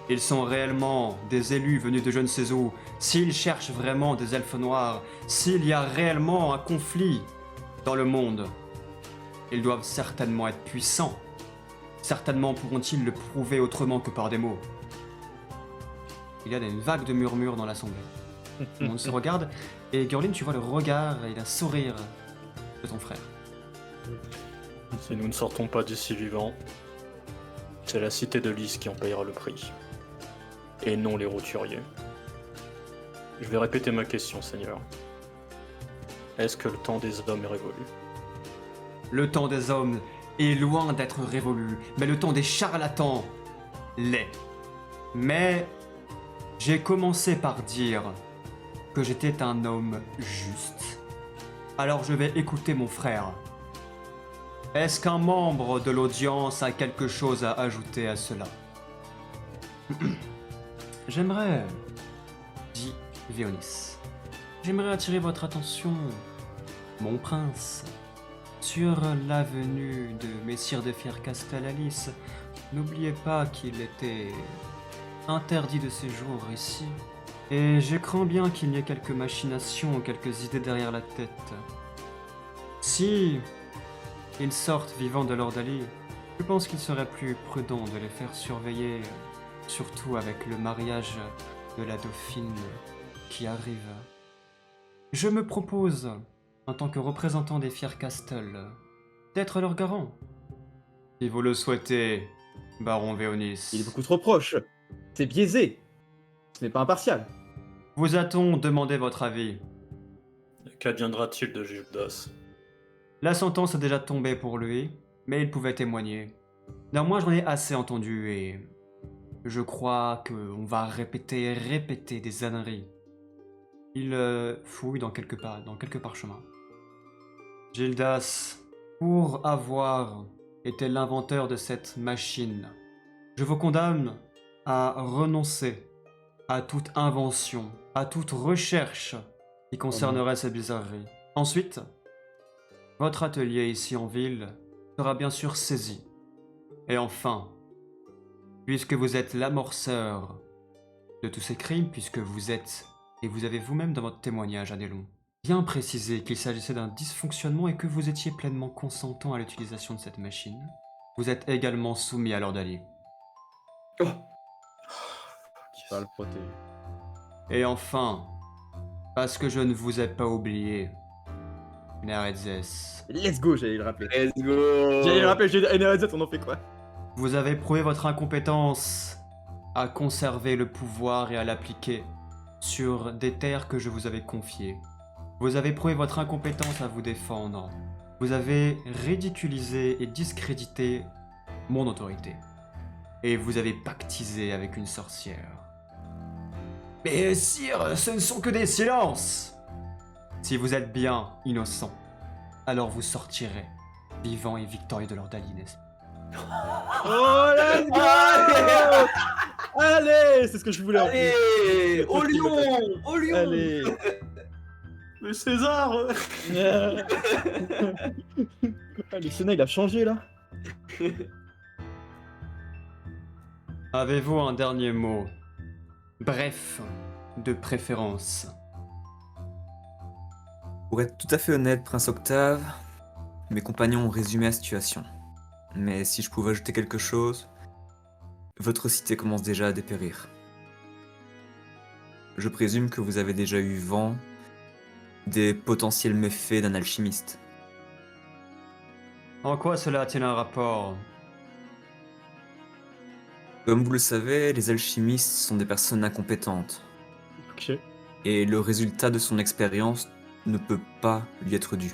ils sont réellement des élus venus de je ne sais où, s'ils cherchent vraiment des elfes noirs, s'il y a réellement un conflit dans le monde, ils doivent certainement être puissants. Certainement pourront-ils le prouver autrement que par des mots. Il y a une vague de murmures dans l'assemblée. Tout le monde se regarde, et Gurlin, tu vois le regard et le sourire de ton frère. Si nous ne sortons pas d'ici vivants, c'est la cité de Lys qui en payera le prix. Et non les roturiers. Je vais répéter ma question, Seigneur. Est-ce que le temps des hommes est révolu? Le temps des hommes est loin d'être révolu, mais le temps des charlatans l'est. Mais j'ai commencé par dire que j'étais un homme juste. Alors je vais écouter mon frère. Est-ce qu'un membre de l'audience a quelque chose à ajouter à cela? J'aimerais, dit Véonis, j'aimerais attirer votre attention, mon prince, sur la venue de Messire de Fiercastel à Lys. N'oubliez pas qu'il était interdit de séjour ici. Et je crains bien qu'il y ait quelques machinations, quelques idées derrière la tête. Si ils sortent vivants de l'ordalie, je pense qu'il serait plus prudent de les faire surveiller, surtout avec le mariage de la dauphine qui arrive. Je me propose, en tant que représentant des Fiercastel, d'être leur garant. Si vous le souhaitez, baron Véonis. Il est beaucoup trop proche. C'est biaisé. Ce n'est pas impartial. Vous a-t-on demandé votre avis? Qu'adviendra-t-il de Gildas? La sentence est déjà tombée pour lui, mais il pouvait témoigner. Néanmoins, j'en ai assez entendu et je crois qu'on va répéter des âneries. Il fouille dans quelques parchemins. Gildas, pour avoir été l'inventeur de cette machine, je vous condamne à renoncer à toute invention, à toute recherche qui concernerait ces bizarreries. Ensuite, votre atelier ici en ville sera bien sûr saisi. Et enfin, puisque vous êtes l'amorceur de tous ces crimes, puisque vous êtes, et vous avez vous-même dans votre témoignage, Adelon, bien précisé qu'il s'agissait d'un dysfonctionnement et que vous étiez pleinement consentant à l'utilisation de cette machine, vous êtes également soumis à l'ordre d'allier. Oh, Qui va le protéger. Et enfin, parce que je ne vous ai pas oublié, Neredzes, Let's go, j'allais le rappeler. let's go. J'allais le rappeler, j'ai dit, NRZ, on en fait quoi? vous avez prouvé votre incompétence à conserver le pouvoir et à l'appliquer sur des terres que je vous avais confiées. Vous avez prouvé votre incompétence à vous défendre. Vous avez ridiculisé et discrédité mon autorité. Et vous avez pactisé avec une sorcière. Mais sire, ce ne sont que des silences! Si vous êtes bien innocent, alors vous sortirez vivant et victorieux de l'Ordalines. Oh, let's go! Allez, c'est ce que je voulais en plus. Allez, au lion, au lion. Allez. Mais César Ah, le Sénat, il a changé là. Avez-vous un dernier mot? Bref, de préférence. Pour être tout à fait honnête, Prince Octave, mes compagnons ont résumé la situation. Mais si je pouvais ajouter quelque chose, votre cité commence déjà à dépérir. Je présume que vous avez déjà eu vent des potentiels méfaits d'un alchimiste. En quoi cela a-t-il un rapport? Comme vous le savez, les alchimistes sont des personnes incompétentes, Ok. et le résultat de son expérience ne peut pas lui être dû.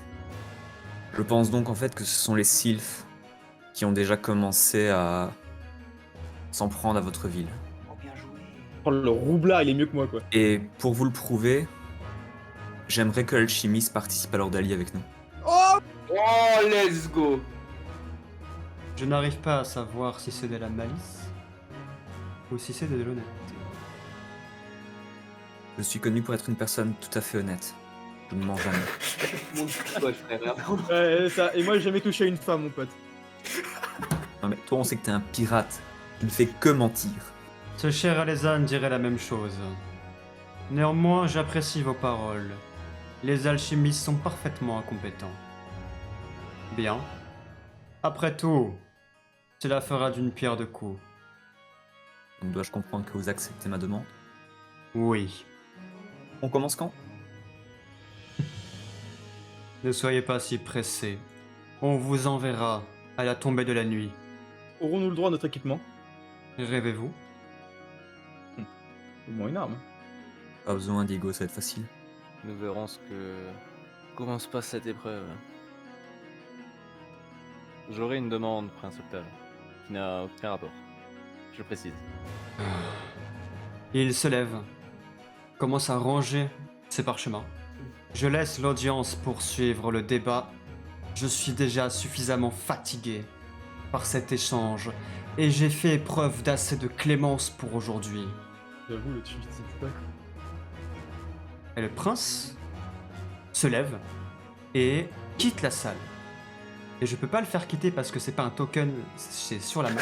Je pense donc en fait que ce sont les sylphes qui ont déjà commencé à s'en prendre à votre ville. Oh, bien joué. Oh, le roublard, il est mieux que moi quoi. Et pour vous le prouver, j'aimerais que l'alchimiste participe à l'Ordalie avec nous. Oh, let's go. Je n'arrive pas à savoir si c'est de la malice ou si c'est de l'honnêteté. Je suis connu pour être une personne tout à fait honnête. Je ne mens jamais. Mon pote, frère. Ouais, ça. Et moi, j'ai jamais touché une femme, mon pote. Non mais toi on sait que t'es un pirate. Tu ne fais que mentir. Ce cher Alezan dirait la même chose. Néanmoins, j'apprécie vos paroles. Les alchimistes sont parfaitement incompétents. Bien. Après tout, cela fera d'une pierre deux coups. Donc dois-je comprendre que vous acceptez ma demande? Oui. On commence quand? Ne soyez pas si pressés. On vous enverra à la tombée de la nuit. Aurons-nous le droit à notre équipement? Rêvez-vous? Au moins une arme. Pas besoin, Diego, ça va être facile. Nous verrons comment se passe cette épreuve. J'aurai une demande, Prince Octave, qui n'a aucun rapport. Je précise. Il se lève, commence à ranger ses parchemins. Je laisse l'audience poursuivre le débat. Je suis déjà suffisamment fatigué par cet échange et j'ai fait preuve d'assez de clémence pour aujourd'hui. J'avoue, le tweet, c'est pas. Et le prince se lève et quitte la salle. Et je peux pas le faire quitter parce que c'est pas un token, c'est sur la main.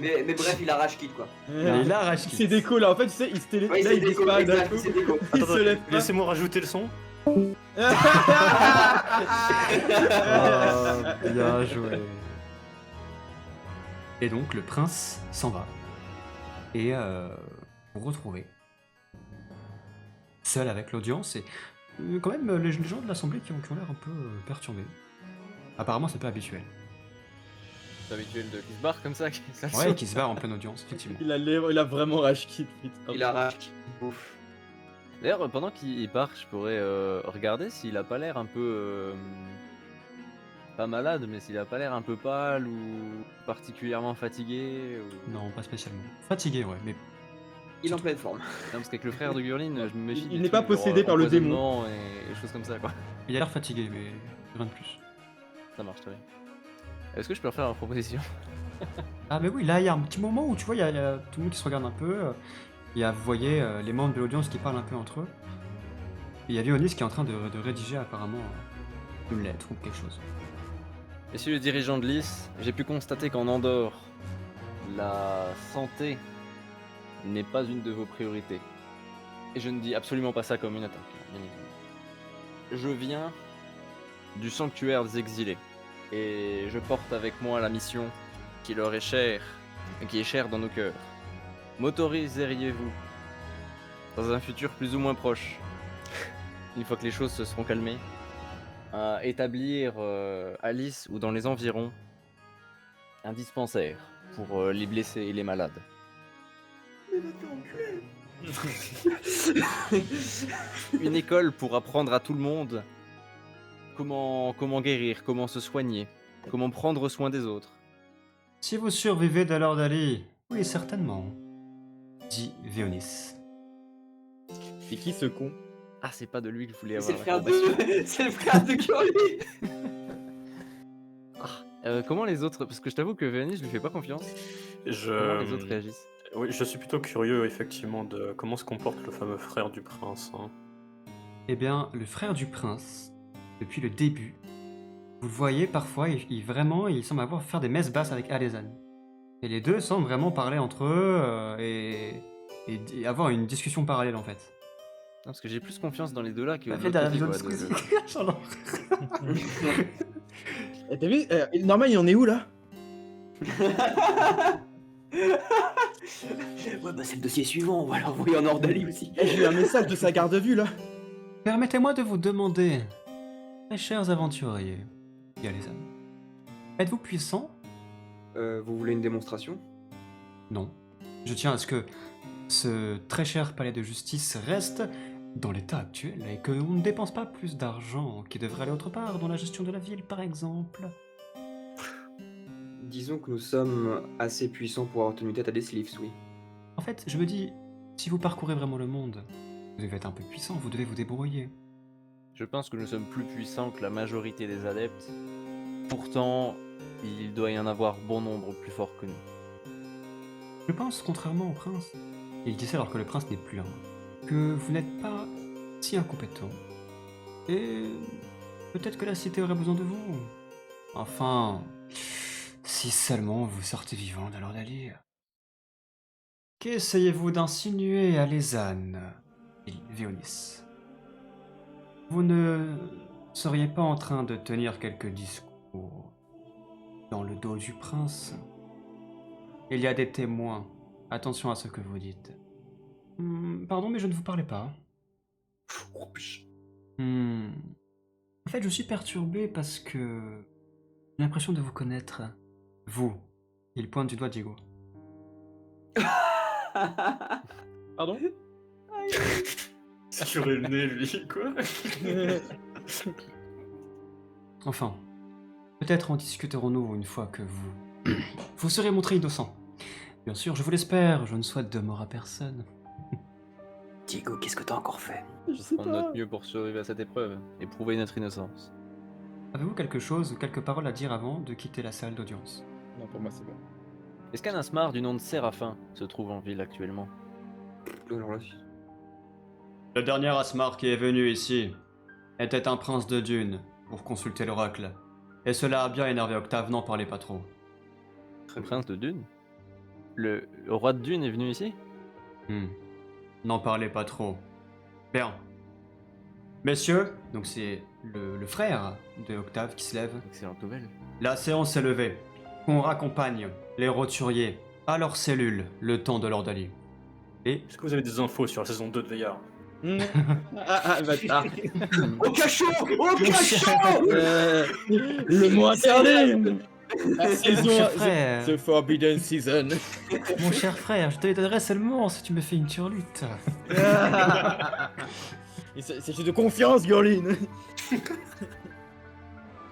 Mais bref, il arrache quitte quoi. Mais il arrache C'est quitte. déco là, en fait, tu sais, il se télé. Oui, là, c'est il déco, disparaît d'un exact, coup. c'est déco. Il se lève pas. Laissez-moi rajouter le son. Ah, bien joué. Et donc le prince s'en va. Et vous retrouvez seul avec l'audience et quand même les gens de l'assemblée qui ont l'air un peu perturbés. Apparemment c'est pas habituel. C'est habituel de qui se barre comme ça, ça le Ouais, saute. qui se barre en pleine audience, effectivement. Il a vraiment rage quit. Il arrache. Ouf. D'ailleurs, pendant qu'il part, je pourrais regarder s'il a pas l'air un peu pas malade, mais s'il a pas l'air un peu pâle ou particulièrement fatigué. Ou... Non, pas spécialement. Fatigué, ouais, mais Il est en pleine forme. Non, parce qu'avec le frère de Gurlin, je me méfie. Il des n'est pas trucs genre, possédé par le démon. empoisonnement et des choses comme ça, quoi. il a l'air fatigué, mais rien de plus. Ça marche très bien. Est-ce que je peux leur faire une proposition? Ah, mais oui, là, il y a un petit moment où tu vois, il y a tout le monde qui se regarde un peu. Il y a, vous voyez, les membres de l'audience qui parlent un peu entre eux. Et il y a Véonis qui est en train de rédiger apparemment une lettre ou quelque chose. Messieurs les dirigeants de l'IS, j'ai pu constater qu'en Andorre, la santé n'est pas une de vos priorités. Et je ne dis absolument pas ça comme une attaque, bien évidemment. Je viens du sanctuaire des exilés. Et je porte avec moi la mission qui leur est chère, et qui est chère dans nos cœurs. M'autoriseriez-vous, dans un futur plus ou moins proche, une fois que les choses se seront calmées, à établir à Lys ou dans les environs un dispensaire pour les blessés et les malades. Une école pour apprendre à tout le monde comment guérir, comment se soigner, comment prendre soin des autres. Si vous survivez de Lord Ali, oui, certainement, dit Véonis. C'est qui ce con? Ah, c'est pas de lui que je voulais C'est avoir le frère l'information. de. C'est le frère de Curly. Comment les autres... Parce que je t'avoue que Véonis, je lui fais pas confiance. Comment les autres réagissent? Oui, je suis plutôt curieux, effectivement, de comment se comporte le fameux frère du prince. Hein. Eh bien, le frère du prince, depuis le début, vous le voyez parfois, il semble faire des messes basses avec Alezan. Et les deux semblent vraiment parler entre eux et avoir une discussion parallèle en fait. Non, parce que j'ai plus confiance dans les deux là que Bah, de fais l'autre de la côté, quoi, discussion. Eh, t'as vu Norman, il en est où là? Ouais, bah c'est le dossier suivant, on va l'envoyer en Ordalie aussi. Eh, j'ai eu un message de sa garde à vue là. Permettez-moi de vous demander, mes chers aventuriers, dit Alezan, êtes-vous puissant? Vous voulez une démonstration? Non. Je tiens à ce que ce très cher palais de justice reste dans l'état actuel et qu'on ne dépense pas plus d'argent qui devrait aller autre part, dans la gestion de la ville par exemple. Disons que nous sommes assez puissants pour avoir tenu tête à des sleeves, oui. En fait, je me dis, si vous parcourez vraiment le monde, vous devez être un peu puissant, vous devez vous débrouiller. Je pense que nous sommes plus puissants que la majorité des adeptes. Pourtant, il doit y en avoir bon nombre plus forts que nous. Je pense, contrairement au prince, il dit ça alors que le prince n'est plus là, que vous n'êtes pas si incompétent. Et peut-être que la cité aurait besoin de vous. Enfin, si seulement vous sortez vivant de Lord Ali. Qu'essayez-vous d'insinuer à Lézanne, dit Véonis? Vous ne seriez pas en train de tenir quelques discours dans le dos du prince? Il y a des témoins. Attention à ce que vous dites. Pardon, mais je ne vous parlais pas. En fait, je suis perturbé parce que j'ai l'impression de vous connaître. Vous. Il pointe du doigt Diego. Pardon? C'est sur le nez, lui, quoi. Enfin, peut-être en discuterons-nous une fois que vous serez montré innocent. Bien sûr, je vous l'espère, je ne souhaite de mort à personne. Diego, qu'est-ce que t'as encore fait? Je sais Prendre pas. notre mieux pour survivre à cette épreuve et prouver notre innocence. Avez-vous quelque chose ou quelques paroles à dire avant de quitter la salle d'audience? Non, pour moi c'est bon. Est-ce qu'un Asmar du nom de Séraphin se trouve en ville actuellement? Alors là, Le dernier Asmar qui est venu ici était un prince de Dune pour consulter l'oracle. Et cela a bien énervé Octave, n'en parlez pas trop. Le prince de Dune? Le roi de Dune est venu ici? N'en parlez pas trop. Bien. Messieurs, donc c'est le frère de Octave qui se lève. Excellente nouvelle. La séance est levée. On raccompagne les roturiers à leur cellule le temps de Lord Ali. Et Est-ce que vous avez des infos sur la saison 2 de Veillard? Bâtard. Au cachot! Au cachot! Le mot interdit. La saison, Cher frère. the Forbidden Season. Mon cher frère, je te les donnerai seulement si tu me fais une turlute. Il s'agit de confiance, Gurlin.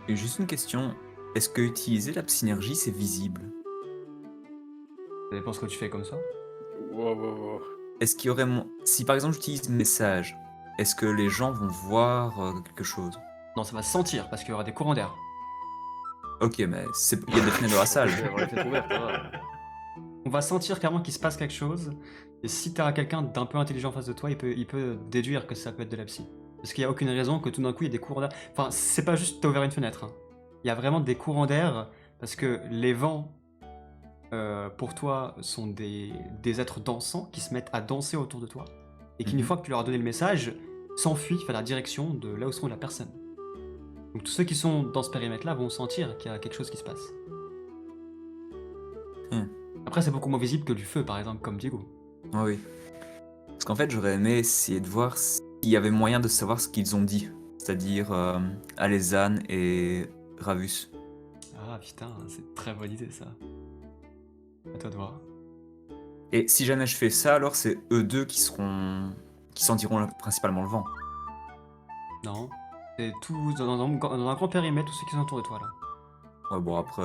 Et juste une question, est-ce que utiliser la synergie c'est visible? Ça dépend ce que tu fais comme ça. Wow. Est-ce qu'il y aurait si par exemple j'utilise message, est-ce que les gens vont voir quelque chose? Non, ça va se sentir parce qu'il y aura des courants d'air. Ok, mais il y a des fenêtres dans la salle. Je vais avoir les fenêtres ouvertes, ça va. On va sentir clairement qu'il se passe quelque chose. Et si t'as quelqu'un d'un peu intelligent en face de toi, il peut déduire que ça peut être de la psy. Parce qu'il n'y a aucune raison que tout d'un coup il y ait des courants d'air. Enfin, c'est pas juste t'as ouvert une fenêtre. Hein. Il y a vraiment des courants d'air parce que les vents, pour toi, sont des êtres dansants qui se mettent à danser autour de toi. Et qui, une fois que tu leur as donné le message, s'enfuient vers la direction de là où se trouve la personne. Donc tous ceux qui sont dans ce périmètre-là vont sentir qu'il y a quelque chose qui se passe. Après, c'est beaucoup moins visible que du feu, par exemple, comme Diego. Ah oui. Parce qu'en fait, j'aurais aimé essayer de voir s'il y avait moyen de savoir ce qu'ils ont dit. C'est-à-dire Alezane et Ravus. Ah putain, c'est une très bonne idée ça. À toi de voir. Et si jamais je fais ça, alors c'est eux deux qui sentiront principalement le vent. Non. C'est tout dans un grand périmètre, tous ceux qui sont autour de toi là. Ouais, bon, après,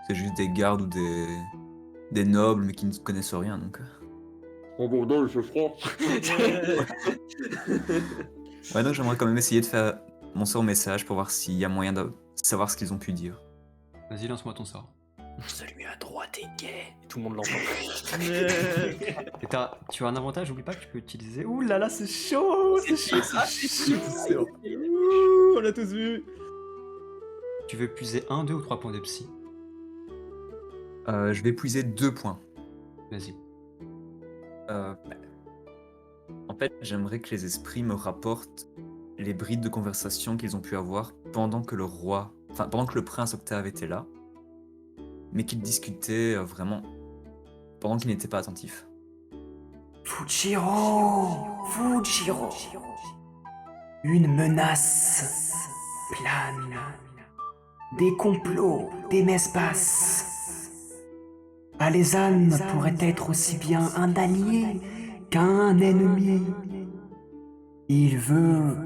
c'est juste des gardes ou des nobles, mais qui ne connaissent rien, donc. Oh bordel, il fait froid. Ouais, donc j'aimerais quand même essayer de faire mon sort message pour voir s'il y a moyen de savoir ce qu'ils ont pu dire. Vas-y, lance-moi ton sort. Celui à droite est gay. Tout le monde l'entend. Et tu as un avantage, oublie pas que tu peux utiliser. Ouh là là, c'est chaud, c'est chaud, c'est chaud. Ouh, on l'a tous vu. Tu veux puiser 1, 2 ou 3 points de psy? Je vais puiser 2 points. Vas-y. En fait, j'aimerais que les esprits me rapportent les brides de conversation qu'ils ont pu avoir pendant que pendant que le prince Octave était là, mais qu'ils discutaient vraiment pendant qu'il n'était pas attentif. Fujiro, une menace plane, des complots, des messes basses. Alezane pourrait être aussi bien un allié qu'un ennemi. Il veut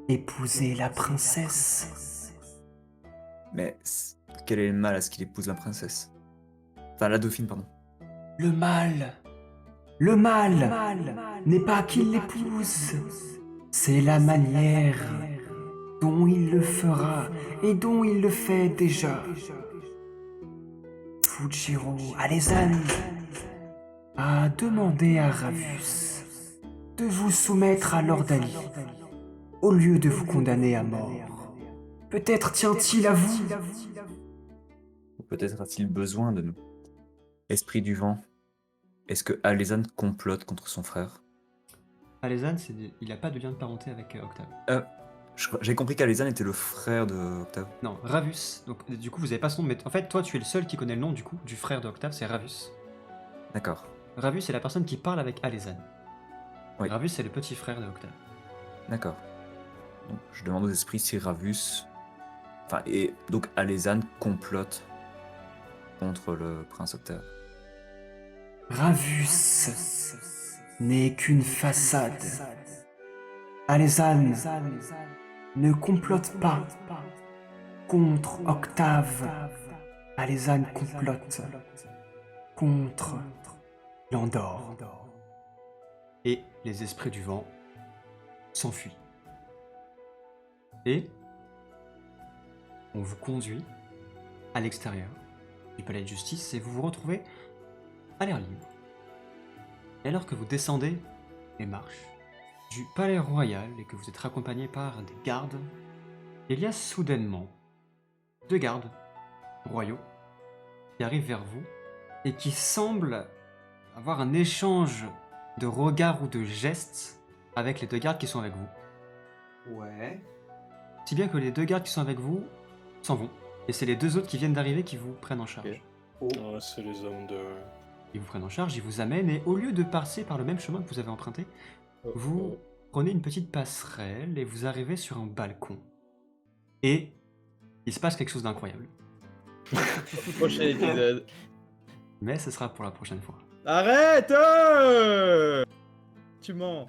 épouser la princesse. Mais quel est le mal à ce qu'il épouse la princesse? Enfin, la dauphine, pardon. Le mal n'est pas qu'il l'épouse, c'est la manière dont il le fera et dont il le fait déjà. Fujiro Alezane a demandé à Ravus de vous soumettre à l'Ordalie au lieu de vous condamner à mort. Peut-être tient-il à vous. Ou peut-être a-t-il besoin de nous. Esprit du vent, est-ce que Alezane complote contre son frère? Alezane, il a pas de lien de parenté avec Octave. J'ai compris qu'Alezane était le frère de Octave. Non, Ravus. Donc du coup, vous avez pas son nom, mais en fait, toi, tu es le seul qui connaît le nom du coup du frère de Octave, c'est Ravus. D'accord. Ravus, c'est la personne qui parle avec Alezane. Oui. Ravus, c'est le petit frère de Octave. D'accord. Donc, je demande aux esprits si Ravus... Enfin, et donc Alezane complote contre le prince Octave. Ravus n'est qu'une façade. Alezane ne complote pas contre Octave. Alezane complote contre Landor. Et les esprits du vent s'enfuient. Et on vous conduit à l'extérieur du palais de justice et vous vous retrouvez à l'air libre. Et alors que vous descendez les marches du palais royal et que vous êtes raccompagné par des gardes, il y a soudainement 2 gardes royaux qui arrivent vers vous et qui semblent avoir un échange de regards ou de gestes avec les 2 gardes qui sont avec vous. Ouais. Si bien que les 2 gardes qui sont avec vous s'en vont. Et c'est les 2 autres qui viennent d'arriver qui vous prennent en charge. Ok. Ouais, c'est les hommes de... Ils vous prennent en charge, ils vous amènent, et au lieu de passer par le même chemin que vous avez emprunté, vous prenez une petite passerelle et vous arrivez sur un balcon. Et il se passe quelque chose d'incroyable. Prochain épisode. Mais ce sera pour la prochaine fois. Arrête Tu mens.